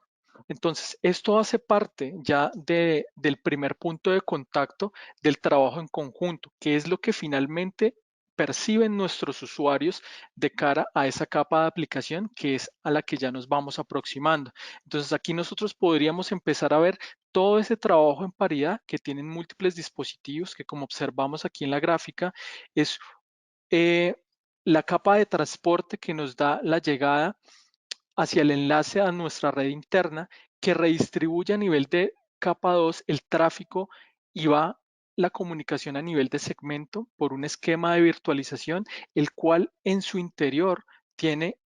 Entonces, esto hace parte ya del primer punto de contacto del trabajo en conjunto, que es lo que finalmente perciben nuestros usuarios de cara a esa capa de aplicación que es a la que ya nos vamos aproximando. Entonces, aquí nosotros podríamos empezar a ver todo ese trabajo en paridad que tienen múltiples dispositivos, que como observamos aquí en la gráfica, es eh, la capa de transporte que nos da la llegada hacia el enlace a nuestra red interna que redistribuye a nivel de capa 2 el tráfico y va la comunicación a nivel de segmento por un esquema de virtualización, el cual en su interior tiene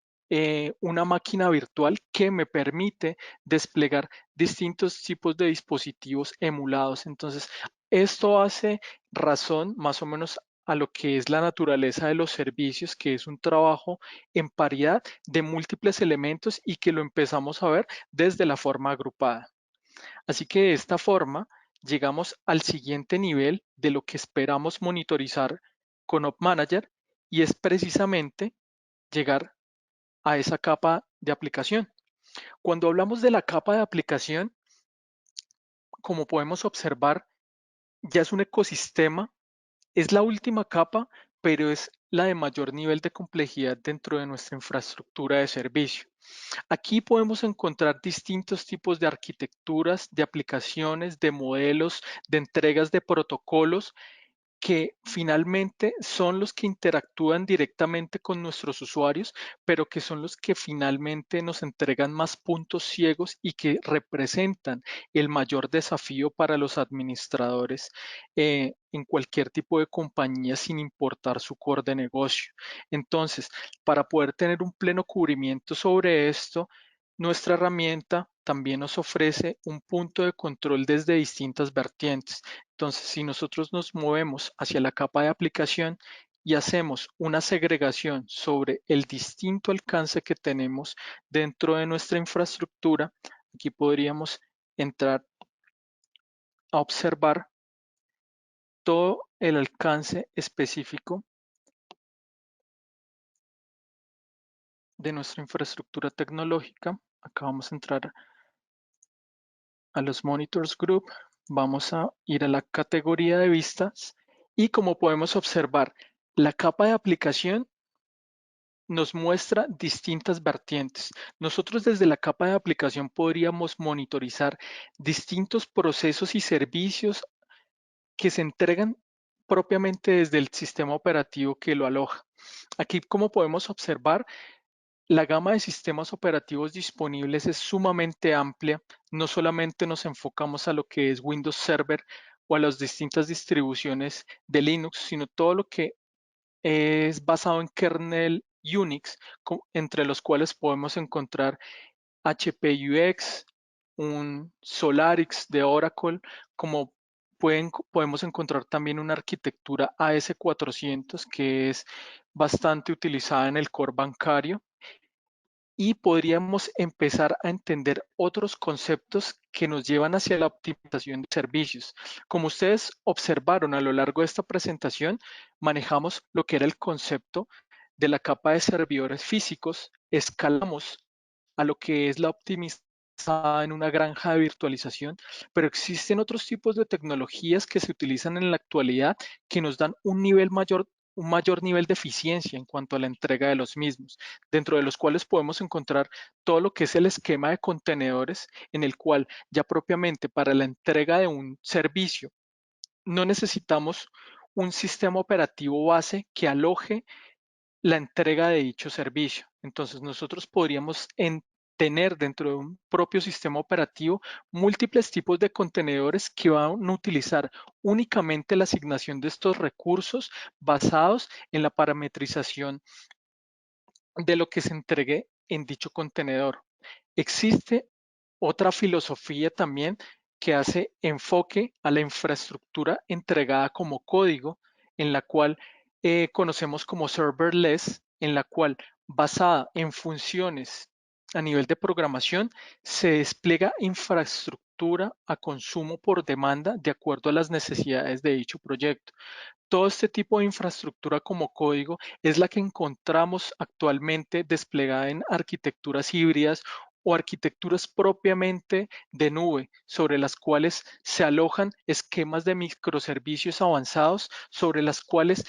una máquina virtual que me permite desplegar distintos tipos de dispositivos emulados. Entonces, esto hace razón más o menos a lo que es la naturaleza de los servicios, que es un trabajo en paridad de múltiples elementos y que lo empezamos a ver desde la forma agrupada. Así que de esta forma llegamos al siguiente nivel de lo que esperamos monitorizar con Op Manager y es precisamente llegar a esa capa de aplicación. Cuando hablamos de la capa de aplicación, como podemos observar, ya es un ecosistema. Es la última capa, pero es la de mayor nivel de complejidad dentro de nuestra infraestructura de servicio. Aquí podemos encontrar distintos tipos de arquitecturas, de aplicaciones, de modelos, de entregas de protocolos que finalmente son los que interactúan directamente con nuestros usuarios, pero que son los que finalmente nos entregan más puntos ciegos y que representan el mayor desafío para los administradores en cualquier tipo de compañía sin importar su core de negocio. Entonces, para poder tener un pleno cubrimiento sobre esto, nuestra herramienta también nos ofrece un punto de control desde distintas vertientes. Entonces, si nosotros nos movemos hacia la capa de aplicación y hacemos una segregación sobre el distinto alcance que tenemos dentro de nuestra infraestructura, aquí podríamos entrar a observar todo el alcance específico de nuestra infraestructura tecnológica. Acá vamos a entrar a los Monitors Group, vamos a ir a la categoría de vistas y como podemos observar, la capa de aplicación nos muestra distintas vertientes. Nosotros desde la capa de aplicación podríamos monitorizar distintos procesos y servicios que se entregan propiamente desde el sistema operativo que lo aloja. Aquí, como podemos observar, la gama de sistemas operativos disponibles es sumamente amplia. No solamente nos enfocamos a lo que es Windows Server o a las distintas distribuciones de Linux, sino todo lo que es basado en kernel Unix, entre los cuales podemos encontrar HP UX, un Solarix de Oracle, como podemos encontrar también una arquitectura AS400 que es bastante utilizada en el core bancario y podríamos empezar a entender otros conceptos que nos llevan hacia la optimización de servicios. Como ustedes observaron a lo largo de esta presentación, manejamos lo que era el concepto de la capa de servidores físicos, escalamos a lo que es la optimización en una granja de virtualización, pero existen otros tipos de tecnologías que se utilizan en la actualidad que nos dan un mayor nivel de eficiencia en cuanto a la entrega de los mismos, dentro de los cuales podemos encontrar todo lo que es el esquema de contenedores, en el cual ya propiamente para la entrega de un servicio no necesitamos un sistema operativo base que aloje la entrega de dicho servicio. Entonces, nosotros podríamos tener dentro de un propio sistema operativo múltiples tipos de contenedores que van a utilizar únicamente la asignación de estos recursos basados en la parametrización de lo que se entregue en dicho contenedor. Existe otra filosofía también que hace enfoque a la infraestructura entregada como código, en la cual conocemos como serverless, en la cual basada en funciones a nivel de programación, se despliega infraestructura a consumo por demanda de acuerdo a las necesidades de dicho proyecto. Todo este tipo de infraestructura como código es la que encontramos actualmente desplegada en arquitecturas híbridas o arquitecturas propiamente de nube, sobre las cuales se alojan esquemas de microservicios avanzados, sobre las cuales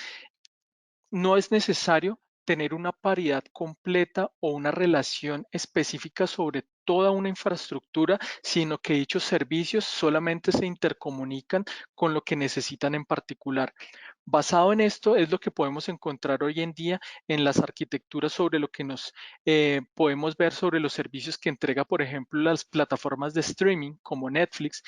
no es necesario tener una paridad completa o una relación específica sobre toda una infraestructura, sino que dichos servicios solamente se intercomunican con lo que necesitan en particular. Basado en esto es lo que podemos encontrar hoy en día en las arquitecturas sobre lo que nos podemos ver sobre los servicios que entrega, por ejemplo, las plataformas de streaming como Netflix.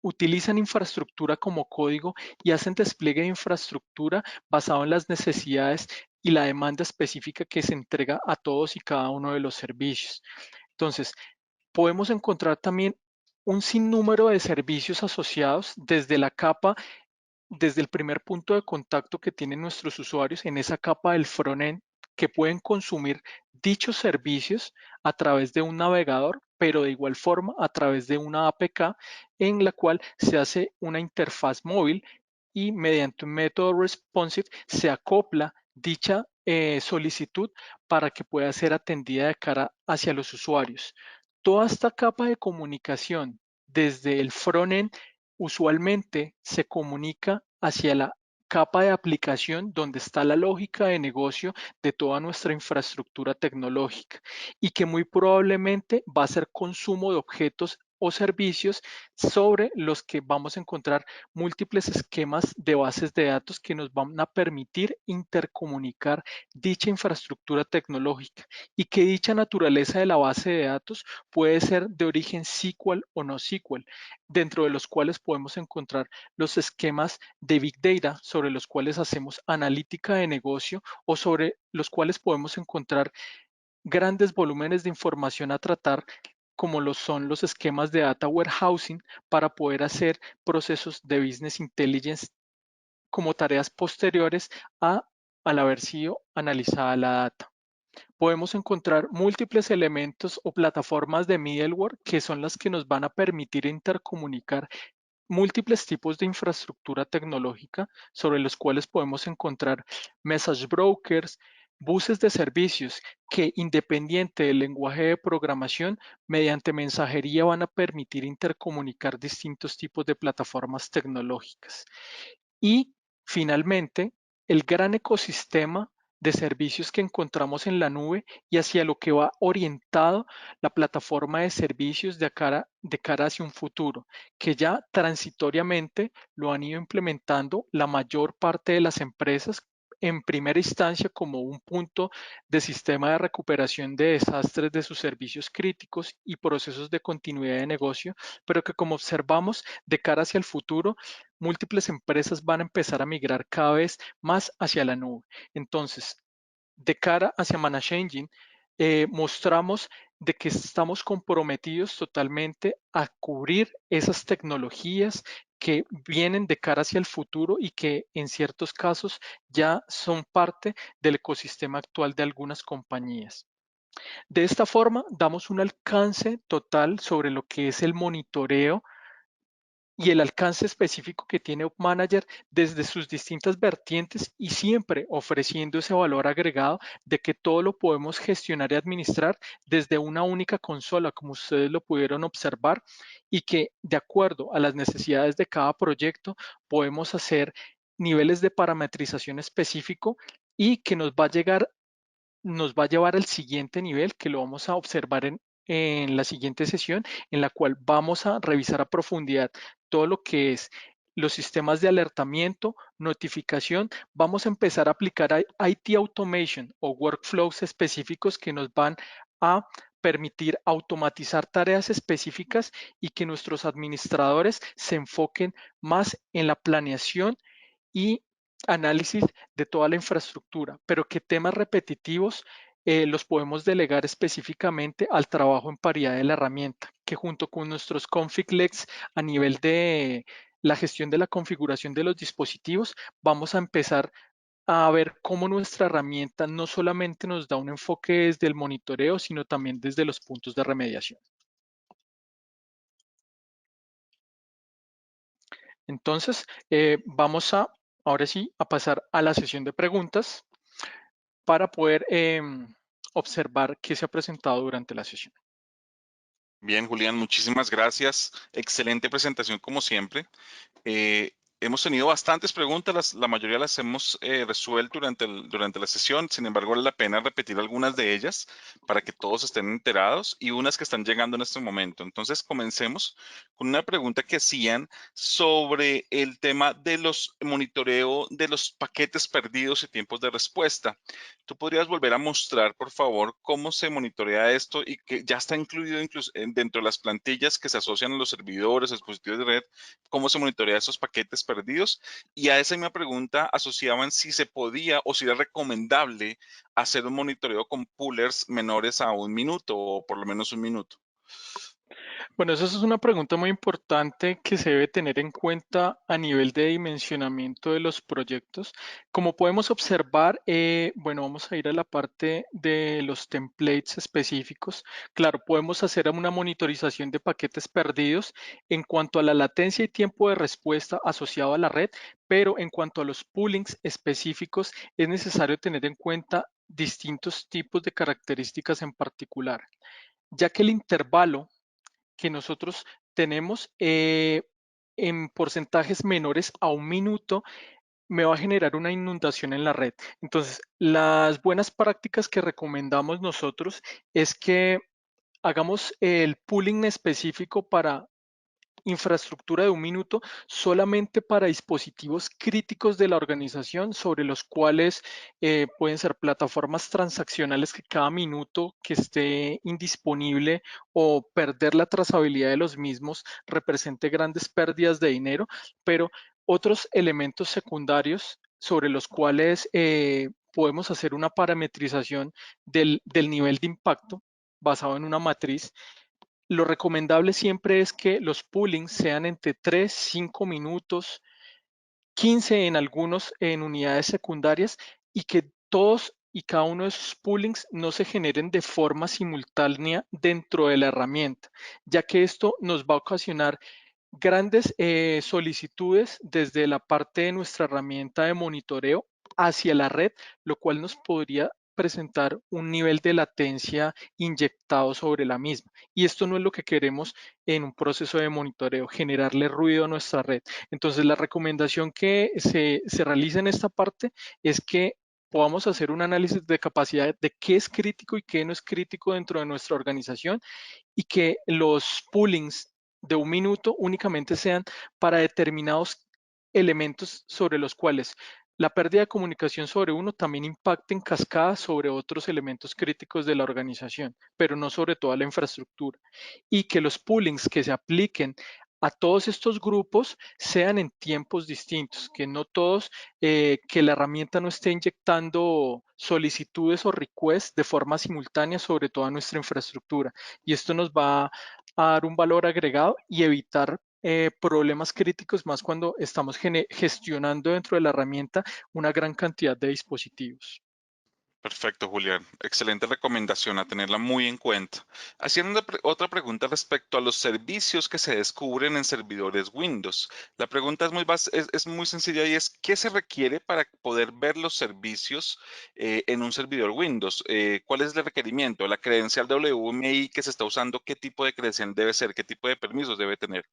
Utilizan infraestructura como código y hacen despliegue de infraestructura basado en las necesidades y la demanda específica que se entrega a todos y cada uno de los servicios. Entonces, podemos encontrar también un sinnúmero de servicios asociados desde la capa, desde el primer punto de contacto que tienen nuestros usuarios en esa capa del frontend, que pueden consumir dichos servicios a través de un navegador, pero de igual forma a través de una APK en la cual se hace una interfaz móvil y mediante un método responsive se acopla dicha solicitud para que pueda ser atendida de cara hacia los usuarios. Toda esta capa de comunicación desde el frontend usualmente se comunica hacia la capa de aplicación donde está la lógica de negocio de toda nuestra infraestructura tecnológica y que muy probablemente va a ser consumo de objetos o servicios sobre los que vamos a encontrar múltiples esquemas de bases de datos que nos van a permitir intercomunicar dicha infraestructura tecnológica y que dicha naturaleza de la base de datos puede ser de origen SQL o no SQL, dentro de los cuales podemos encontrar los esquemas de Big Data sobre los cuales hacemos analítica de negocio o sobre los cuales podemos encontrar grandes volúmenes de información a tratar, como lo son los esquemas de data warehousing para poder hacer procesos de business intelligence como tareas posteriores a, al haber sido analizada la data. Podemos encontrar múltiples elementos o plataformas de middleware que son las que nos van a permitir intercomunicar múltiples tipos de infraestructura tecnológica sobre los cuales podemos encontrar message brokers, buses de servicios que independiente del lenguaje de programación, mediante mensajería van a permitir intercomunicar distintos tipos de plataformas tecnológicas. Y finalmente, el gran ecosistema de servicios que encontramos en la nube y hacia lo que va orientado la plataforma de servicios de cara hacia un futuro, que ya transitoriamente lo han ido implementando la mayor parte de las empresas en primera instancia como un punto de sistema de recuperación de desastres de sus servicios críticos y procesos de continuidad de negocio, pero que como observamos de cara hacia el futuro, múltiples empresas van a empezar a migrar cada vez más hacia la nube. Entonces, de cara hacia Manage Engine, mostramos de que estamos comprometidos totalmente a cubrir esas tecnologías que vienen de cara hacia el futuro y que en ciertos casos ya son parte del ecosistema actual de algunas compañías. De esta forma, damos un alcance total sobre lo que es el monitoreo y el alcance específico que tiene App Manager desde sus distintas vertientes y siempre ofreciendo ese valor agregado de que todo lo podemos gestionar y administrar desde una única consola, como ustedes lo pudieron observar, y que de acuerdo a las necesidades de cada proyecto podemos hacer niveles de parametrización específico y que nos va a llevar al siguiente nivel que lo vamos a observar en la siguiente sesión, en la cual vamos a revisar a profundidad todo lo que es los sistemas de alertamiento, notificación, vamos a empezar a aplicar IT automation o workflows específicos que nos van a permitir automatizar tareas específicas y que nuestros administradores se enfoquen más en la planeación y análisis de toda la infraestructura, pero que temas repetitivos los podemos delegar específicamente al trabajo en paridad de la herramienta, que junto con nuestros config legs a nivel de la gestión de la configuración de los dispositivos, vamos a empezar a ver cómo nuestra herramienta no solamente nos da un enfoque desde el monitoreo, sino también desde los puntos de remediación. Entonces, vamos a, ahora sí, a pasar a la sesión de preguntas para poder observar qué se ha presentado durante la sesión. Bien, Julián, muchísimas gracias. Excelente presentación como siempre. Hemos tenido bastantes preguntas, la mayoría las hemos resuelto durante la sesión, sin embargo vale la pena repetir algunas de ellas para que todos estén enterados y unas que están llegando en este momento. Entonces comencemos con una pregunta que hacían sobre el tema de los monitoreo de los paquetes perdidos y tiempos de respuesta. ¿Tú podrías volver a mostrar, por favor, cómo se monitorea esto y que ya está incluido incluso dentro de las plantillas que se asocian a los servidores, dispositivos de red? ¿Cómo se monitorea esos paquetes perdidos? Y a esa misma pregunta asociaban si se podía o si era recomendable hacer un monitoreo con poolers menores a un minuto o por lo menos un minuto. Bueno, esa es una pregunta muy importante que se debe tener en cuenta a nivel de dimensionamiento de los proyectos. Como podemos observar, bueno, vamos a ir a la parte de los templates específicos. Claro, podemos hacer una monitorización de paquetes perdidos en cuanto a la latencia y tiempo de respuesta asociado a la red, pero en cuanto a los poolings específicos, es necesario tener en cuenta distintos tipos de características en particular, ya que el intervalo que nosotros tenemos en porcentajes menores a un minuto me va a generar una inundación en la red. Entonces, las buenas prácticas que recomendamos nosotros es que hagamos el pooling específico para infraestructura de un minuto solamente para dispositivos críticos de la organización sobre los cuales pueden ser plataformas transaccionales que cada minuto que esté indisponible o perder la trazabilidad de los mismos represente grandes pérdidas de dinero, pero otros elementos secundarios sobre los cuales podemos hacer una parametrización del nivel de impacto basado en una matriz. Lo recomendable siempre es que los poolings sean entre 3, 5 minutos, 15 en algunos en unidades secundarias y que todos y cada uno de esos poolings no se generen de forma simultánea dentro de la herramienta, ya que esto nos va a ocasionar grandes solicitudes desde la parte de nuestra herramienta de monitoreo hacia la red, lo cual nos podría presentar un nivel de latencia inyectado sobre la misma. Y esto no es lo que queremos en un proceso de monitoreo, generarle ruido a nuestra red. Entonces, la recomendación que se realiza en esta parte es que podamos hacer un análisis de capacidad de qué es crítico y qué no es crítico dentro de nuestra organización y que los poolings de un minuto únicamente sean para determinados elementos sobre los cuales la pérdida de comunicación sobre uno también impacta en cascada sobre otros elementos críticos de la organización, pero no sobre toda la infraestructura. Y que los poolings que se apliquen a todos estos grupos sean en tiempos distintos, que no todos, que la herramienta no esté inyectando solicitudes o requests de forma simultánea sobre toda nuestra infraestructura. Y esto nos va a dar un valor agregado y evitar problemas críticos más cuando estamos gestionando dentro de la herramienta una gran cantidad de dispositivos. Perfecto, Julián. Excelente recomendación a tenerla muy en cuenta. Haciendo otra pregunta respecto a los servicios que se descubren en servidores Windows. La pregunta es es muy sencilla y es, ¿qué se requiere para poder ver los servicios en un servidor Windows? ¿Cuál es el requerimiento? ¿La credencial WMI que se está usando? ¿Qué tipo de credencial debe ser? ¿Qué tipo de permisos debe tener?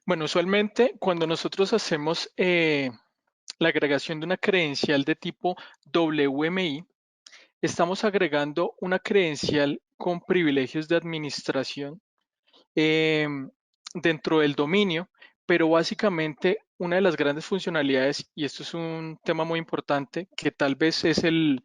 Bueno, usualmente cuando nosotros hacemos la agregación de una credencial de tipo WMI, estamos agregando una credencial con privilegios de administración em, dentro del dominio, pero básicamente una de las grandes funcionalidades, y esto es un tema muy importante, que tal vez es el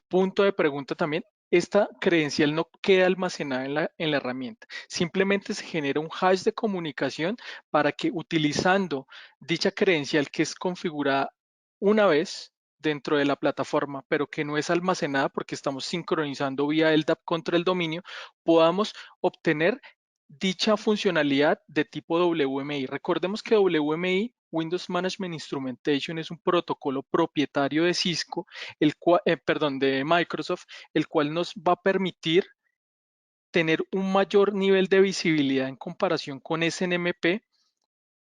punto de pregunta también, esta credencial no queda almacenada en la herramienta, simplemente se genera un hash de comunicación para que utilizando dicha credencial que es configurada una vez dentro de la plataforma, pero que no es almacenada porque estamos sincronizando vía LDAP contra el dominio, podamos obtener dicha funcionalidad de tipo WMI. Recordemos que WMI, Windows Management Instrumentation, es un protocolo propietario de Cisco, perdón, de Microsoft, el cual nos va a permitir tener un mayor nivel de visibilidad en comparación con SNMP,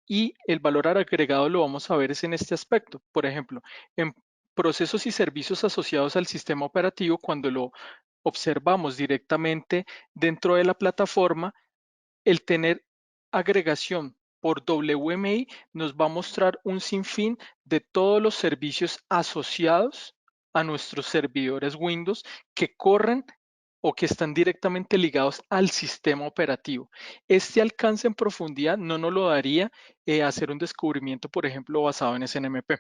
y el valor agregado lo vamos a ver es en este aspecto. Por ejemplo, en procesos y servicios asociados al sistema operativo, cuando lo observamos directamente dentro de la plataforma, el tener agregación por WMI nos va a mostrar un sinfín de todos los servicios asociados a nuestros servidores Windows que corren o que están directamente ligados al sistema operativo. Este alcance en profundidad no nos lo daría hacer un descubrimiento, por ejemplo, basado en SNMP.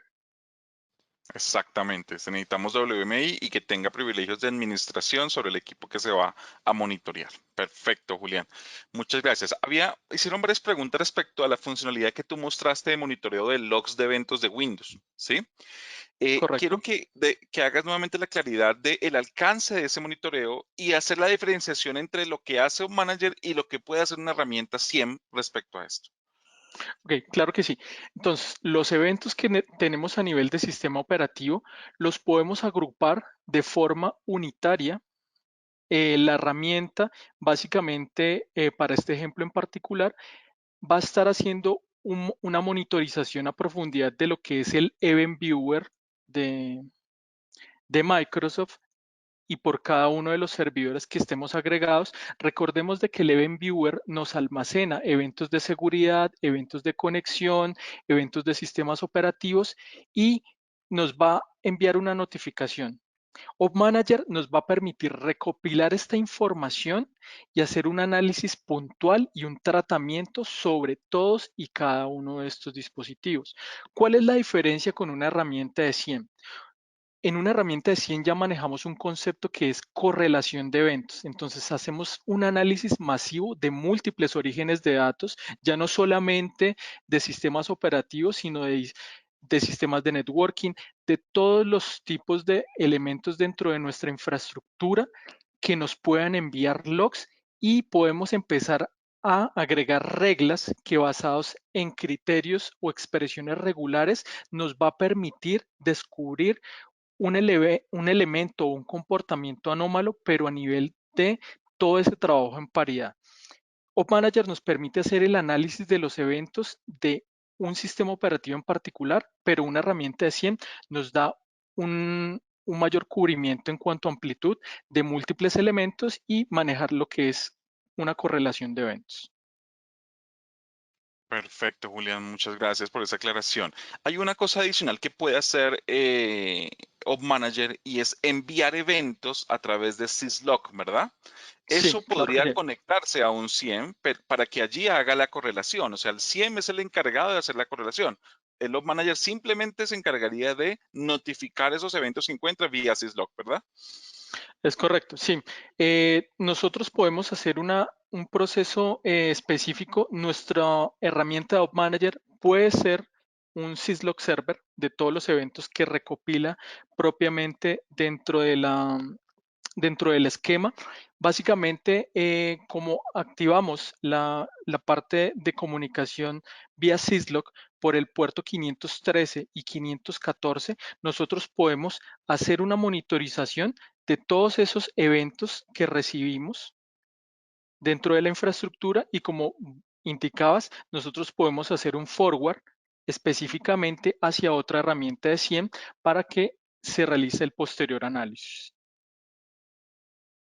Exactamente, necesitamos WMI y que tenga privilegios de administración sobre el equipo que se va a monitorear. Perfecto, Julián. Muchas gracias. Hicieron varias preguntas respecto a la funcionalidad que tú mostraste de monitoreo de logs de eventos de Windows, ¿sí? Quiero Correcto. que hagas nuevamente la claridad del alcance de ese monitoreo y hacer la diferenciación entre lo que hace un manager y lo que puede hacer una herramienta SIEM respecto a esto. Ok, claro que sí. Entonces, los eventos que tenemos a nivel de sistema operativo los podemos agrupar de forma unitaria. La herramienta, básicamente, para este ejemplo en particular, va a estar haciendo una monitorización a profundidad de lo que es el Event Viewer de, de Microsoft, y por cada uno de los servidores que estemos agregados. Recordemos de que el Event Viewer nos almacena eventos de seguridad, eventos de conexión, eventos de sistemas operativos, y nos va a enviar una notificación. Op Manager nos va a permitir recopilar esta información y hacer un análisis puntual y un tratamiento sobre todos y cada uno de estos dispositivos. ¿Cuál es la diferencia con una herramienta de SIEM? En una herramienta de 100 ya manejamos un concepto que es correlación de eventos. Entonces hacemos un análisis masivo de múltiples orígenes de datos, ya no solamente de sistemas operativos, sino de sistemas de networking, de todos los tipos de elementos dentro de nuestra infraestructura que nos puedan enviar logs, y podemos empezar a agregar reglas que, basados en criterios o expresiones regulares, nos va a permitir descubrir un elemento o un comportamiento anómalo, pero a nivel de todo ese trabajo en paridad. Op Manager nos permite hacer el análisis de los eventos de un sistema operativo en particular, pero una herramienta de 100 nos da un mayor cubrimiento en cuanto a amplitud de múltiples elementos y manejar lo que es una correlación de eventos. Perfecto, Julián, muchas gracias por esa aclaración. Hay una cosa adicional que puede hacer Op Manager y es enviar eventos a través de Syslog, ¿verdad? Sí, Eso claro que podría sí. conectarse a un SIEM para que allí haga la correlación. O sea, el SIEM es el encargado de hacer la correlación. El Op Manager simplemente se encargaría de notificar esos eventos que encuentra vía Syslog, ¿verdad? Es correcto, sí. Nosotros podemos hacer un proceso específico. Nuestra herramienta de Op Manager puede ser un syslog server de todos los eventos que recopila propiamente dentro del esquema. Básicamente, como activamos la parte de comunicación vía syslog por el puerto 513 y 514, nosotros podemos hacer una monitorización de todos esos eventos que recibimos dentro de la infraestructura, y como indicabas, nosotros podemos hacer un forward específicamente hacia otra herramienta de SIEM para que se realice el posterior análisis.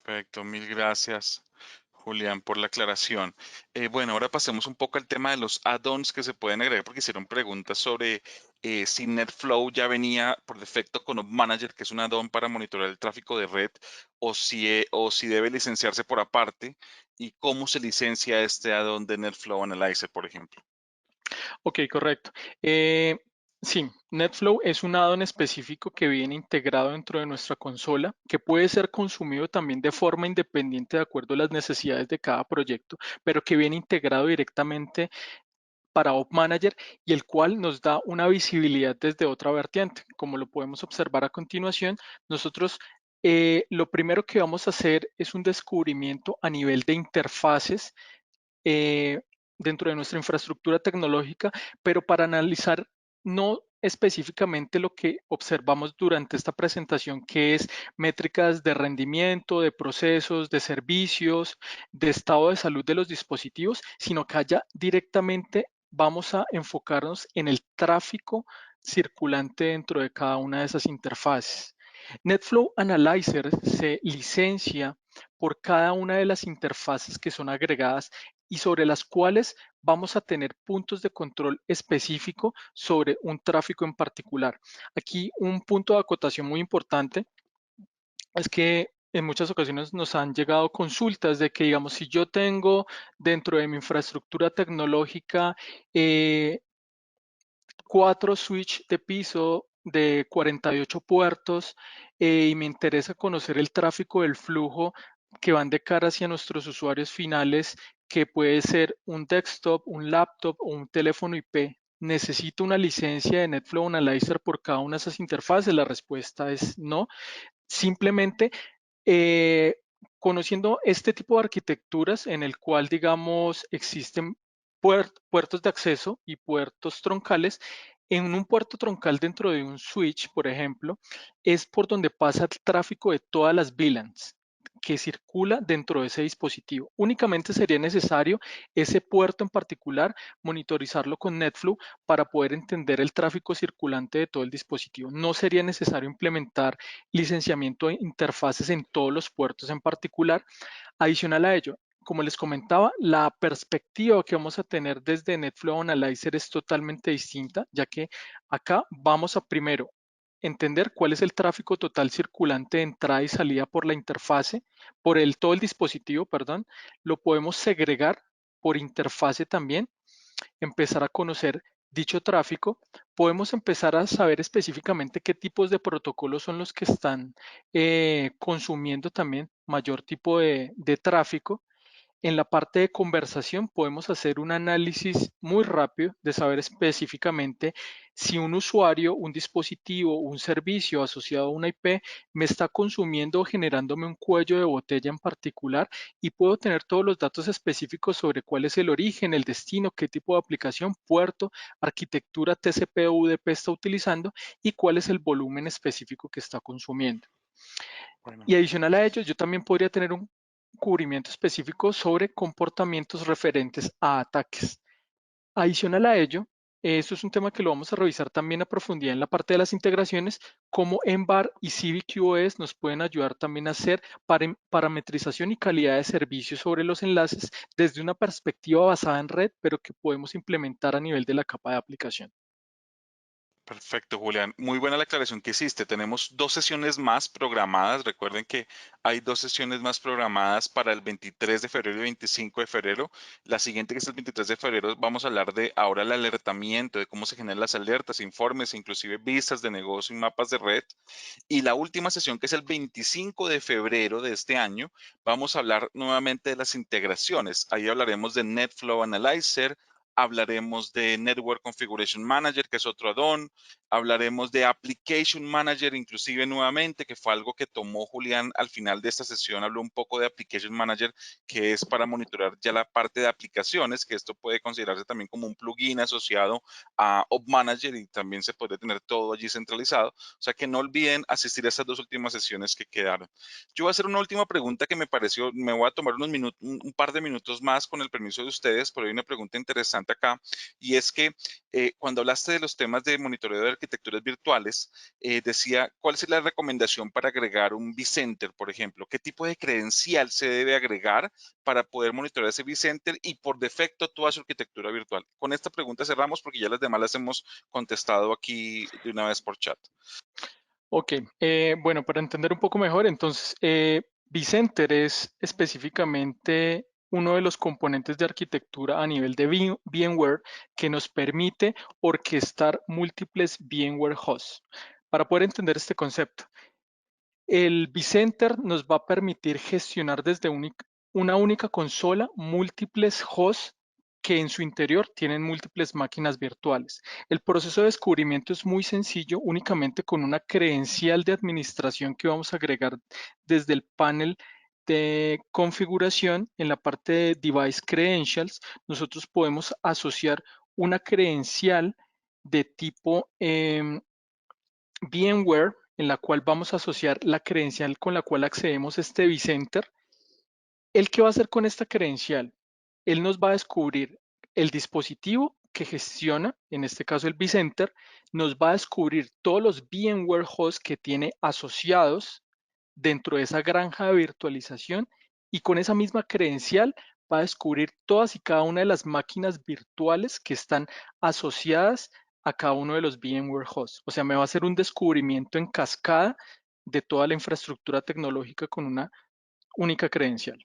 Perfecto, mil gracias, Julián, por la aclaración. Bueno, ahora pasemos un poco al tema de los add-ons que se pueden agregar, porque hicieron preguntas sobre si NetFlow ya venía por defecto con Op Manager, que es un add-on para monitorear el tráfico de red, o si debe licenciarse por aparte, y cómo se licencia este add-on de NetFlow Analyzer, por ejemplo. Ok, correcto. Eh, sí, NetFlow es un add-on específico que viene integrado dentro de nuestra consola, que puede ser consumido también de forma independiente de acuerdo a las necesidades de cada proyecto, pero que viene integrado directamente para Op Manager y el cual nos da una visibilidad desde otra vertiente. Como lo podemos observar a continuación, nosotros lo primero que vamos a hacer es un descubrimiento a nivel de interfaces eh, dentro de nuestra infraestructura tecnológica, pero para analizar no específicamente lo que observamos durante esta presentación, que es métricas de rendimiento, de procesos, de servicios, de estado de salud de los dispositivos, sino que allá directamente vamos a enfocarnos en el tráfico circulante dentro de cada una de esas interfaces. NetFlow Analyzer se licencia por cada una de las interfaces que son agregadas y sobre las cuales vamos a tener puntos de control específico sobre un tráfico en particular. Aquí un punto de acotación muy importante es que en muchas ocasiones nos han llegado consultas de que, digamos, si yo tengo dentro de mi infraestructura tecnológica eh, 4 switch de piso de 48 puertos y me interesa conocer el tráfico del flujo que van de cara hacia nuestros usuarios finales, que puede ser un desktop, un laptop o un teléfono IP. ¿Necesito una licencia de NetFlow Analyzer por cada una de esas interfaces? La respuesta es no. Simplemente eh, conociendo este tipo de arquitecturas en el cual, digamos, existen puertos de acceso y puertos troncales, en un puerto troncal dentro de un switch, por ejemplo, es por donde pasa el tráfico de todas las VLANs que circula dentro de ese dispositivo. Únicamente sería necesario ese puerto en particular monitorizarlo con NetFlow para poder entender el tráfico circulante de todo el dispositivo. No sería necesario implementar licenciamiento de interfaces en todos los puertos en particular. Adicional a ello, como les comentaba, la perspectiva que vamos a tener desde NetFlow Analyzer es totalmente distinta, ya que acá vamos a primero entender cuál es el tráfico total circulante de entrada y salida por la interfase, todo el dispositivo, perdón. Lo podemos segregar por interfase también, empezar a conocer dicho tráfico, podemos empezar a saber específicamente qué tipos de protocolos son los que están consumiendo también mayor tipo de tráfico. En la parte de conversación podemos hacer un análisis muy rápido de saber específicamente si un usuario, un dispositivo, un servicio asociado a una IP me está consumiendo o generándome un cuello de botella en particular y puedo tener todos los datos específicos sobre cuál es el origen, el destino, qué tipo de aplicación, puerto, arquitectura TCP o UDP está utilizando y cuál es el volumen específico que está consumiendo. Bueno. Y adicional a ello, yo también podría tener un cubrimiento específico sobre comportamientos referentes a ataques. Adicional a ello, esto es un tema que lo vamos a revisar también a profundidad en la parte de las integraciones, como MBAR y CVQoS nos pueden ayudar también a hacer parametrización y calidad de servicios sobre los enlaces desde una perspectiva basada en red, pero que podemos implementar a nivel de la capa de aplicación. Perfecto, Julián. Muy buena la aclaración que hiciste. Tenemos dos sesiones más programadas. Recuerden que hay dos sesiones más programadas para el 23 de febrero y 25 de febrero. La siguiente, que es el 23 de febrero, vamos a hablar de ahora el alertamiento, de cómo se generan las alertas, informes, inclusive vistas de negocio y mapas de red. Y la última sesión, que es el 25 de febrero de este año, vamos a hablar nuevamente de las integraciones. Ahí hablaremos de NetFlow Analyzer, hablaremos de Network Configuration Manager, que es otro add-on, hablaremos de Application Manager, inclusive nuevamente, que fue algo que tomó Julián al final de esta sesión, habló un poco de Application Manager, que es para monitorear ya la parte de aplicaciones, que esto puede considerarse también como un plugin asociado a Op Manager y también se puede tener todo allí centralizado. O sea que no olviden asistir a estas dos últimas sesiones que quedaron. Yo voy a hacer una última pregunta que me pareció, me voy a tomar unos minutos, un par de minutos más con el permiso de ustedes, pero hay una pregunta interesante acá y es que cuando hablaste de los temas de monitoreo de arquitecturas virtuales, decía, ¿cuál es la recomendación para agregar un vCenter, por ejemplo? ¿Qué tipo de credencial se debe agregar para poder monitorear ese vCenter y por defecto toda su arquitectura virtual? Con esta pregunta cerramos porque ya las demás las hemos contestado aquí de una vez por chat. Ok, bueno, para entender un poco mejor, entonces, vCenter es específicamente uno de los componentes de arquitectura a nivel de VMware que nos permite orquestar múltiples VMware hosts. Para poder entender este concepto, el vCenter nos va a permitir gestionar desde una única consola múltiples hosts que en su interior tienen múltiples máquinas virtuales. El proceso de descubrimiento es muy sencillo, únicamente con una credencial de administración que vamos a agregar desde el panel de configuración en la parte de Device Credentials. Nosotros podemos asociar una credencial de tipo VMware, en la cual vamos a asociar la credencial con la cual accedemos a este vCenter. ¿El qué va a hacer con esta credencial? Él nos va a descubrir el dispositivo que gestiona, en este caso el vCenter, nos va a descubrir todos los VMware hosts que tiene asociados dentro de esa granja de virtualización y con esa misma credencial va a descubrir todas y cada una de las máquinas virtuales que están asociadas a cada uno de los VMware hosts. O sea, me va a hacer un descubrimiento en cascada de toda la infraestructura tecnológica con una única credencial.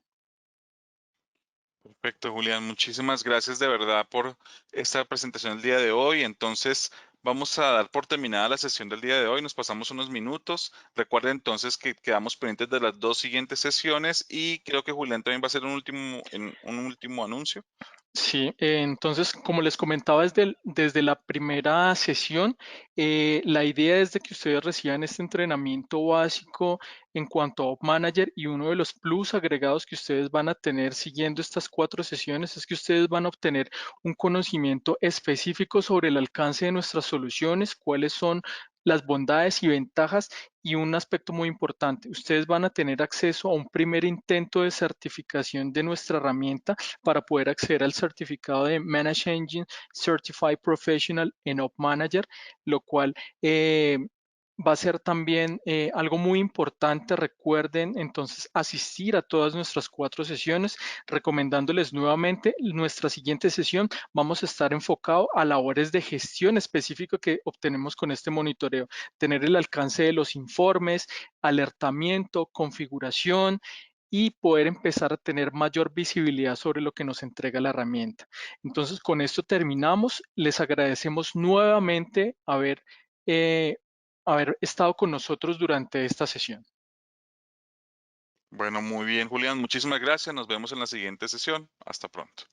Perfecto, Julián. Muchísimas gracias de verdad por esta presentación el día de hoy. Entonces, vamos a dar por terminada la sesión del día de hoy. Nos pasamos unos minutos. Recuerden entonces que quedamos pendientes de las dos siguientes sesiones y creo que Julián también va a hacer un último anuncio. Sí, entonces, como les comentaba desde la primera sesión, la idea es de que ustedes reciban este entrenamiento básico en cuanto a Op Manager y uno de los plus agregados que ustedes van a tener siguiendo estas 4 sesiones es que ustedes van a obtener un conocimiento específico sobre el alcance de nuestras soluciones, cuáles son las bondades y ventajas y un aspecto muy importante, ustedes van a tener acceso a un primer intento de certificación de nuestra herramienta para poder acceder al certificado de Manage Engine Certified Professional en Op Manager, lo cual va a ser también algo muy importante. Recuerden entonces asistir a todas nuestras 4 sesiones, recomendándoles nuevamente nuestra siguiente sesión. Vamos a estar enfocado a labores de gestión específica que obtenemos con este monitoreo, tener el alcance de los informes, alertamiento, configuración y poder empezar a tener mayor visibilidad sobre lo que nos entrega la herramienta. Entonces, con esto terminamos. Les agradecemos nuevamente eh, haber estado con nosotros durante esta sesión. Bueno, muy bien, Julián. Muchísimas gracias. Nos vemos en la siguiente sesión. Hasta pronto.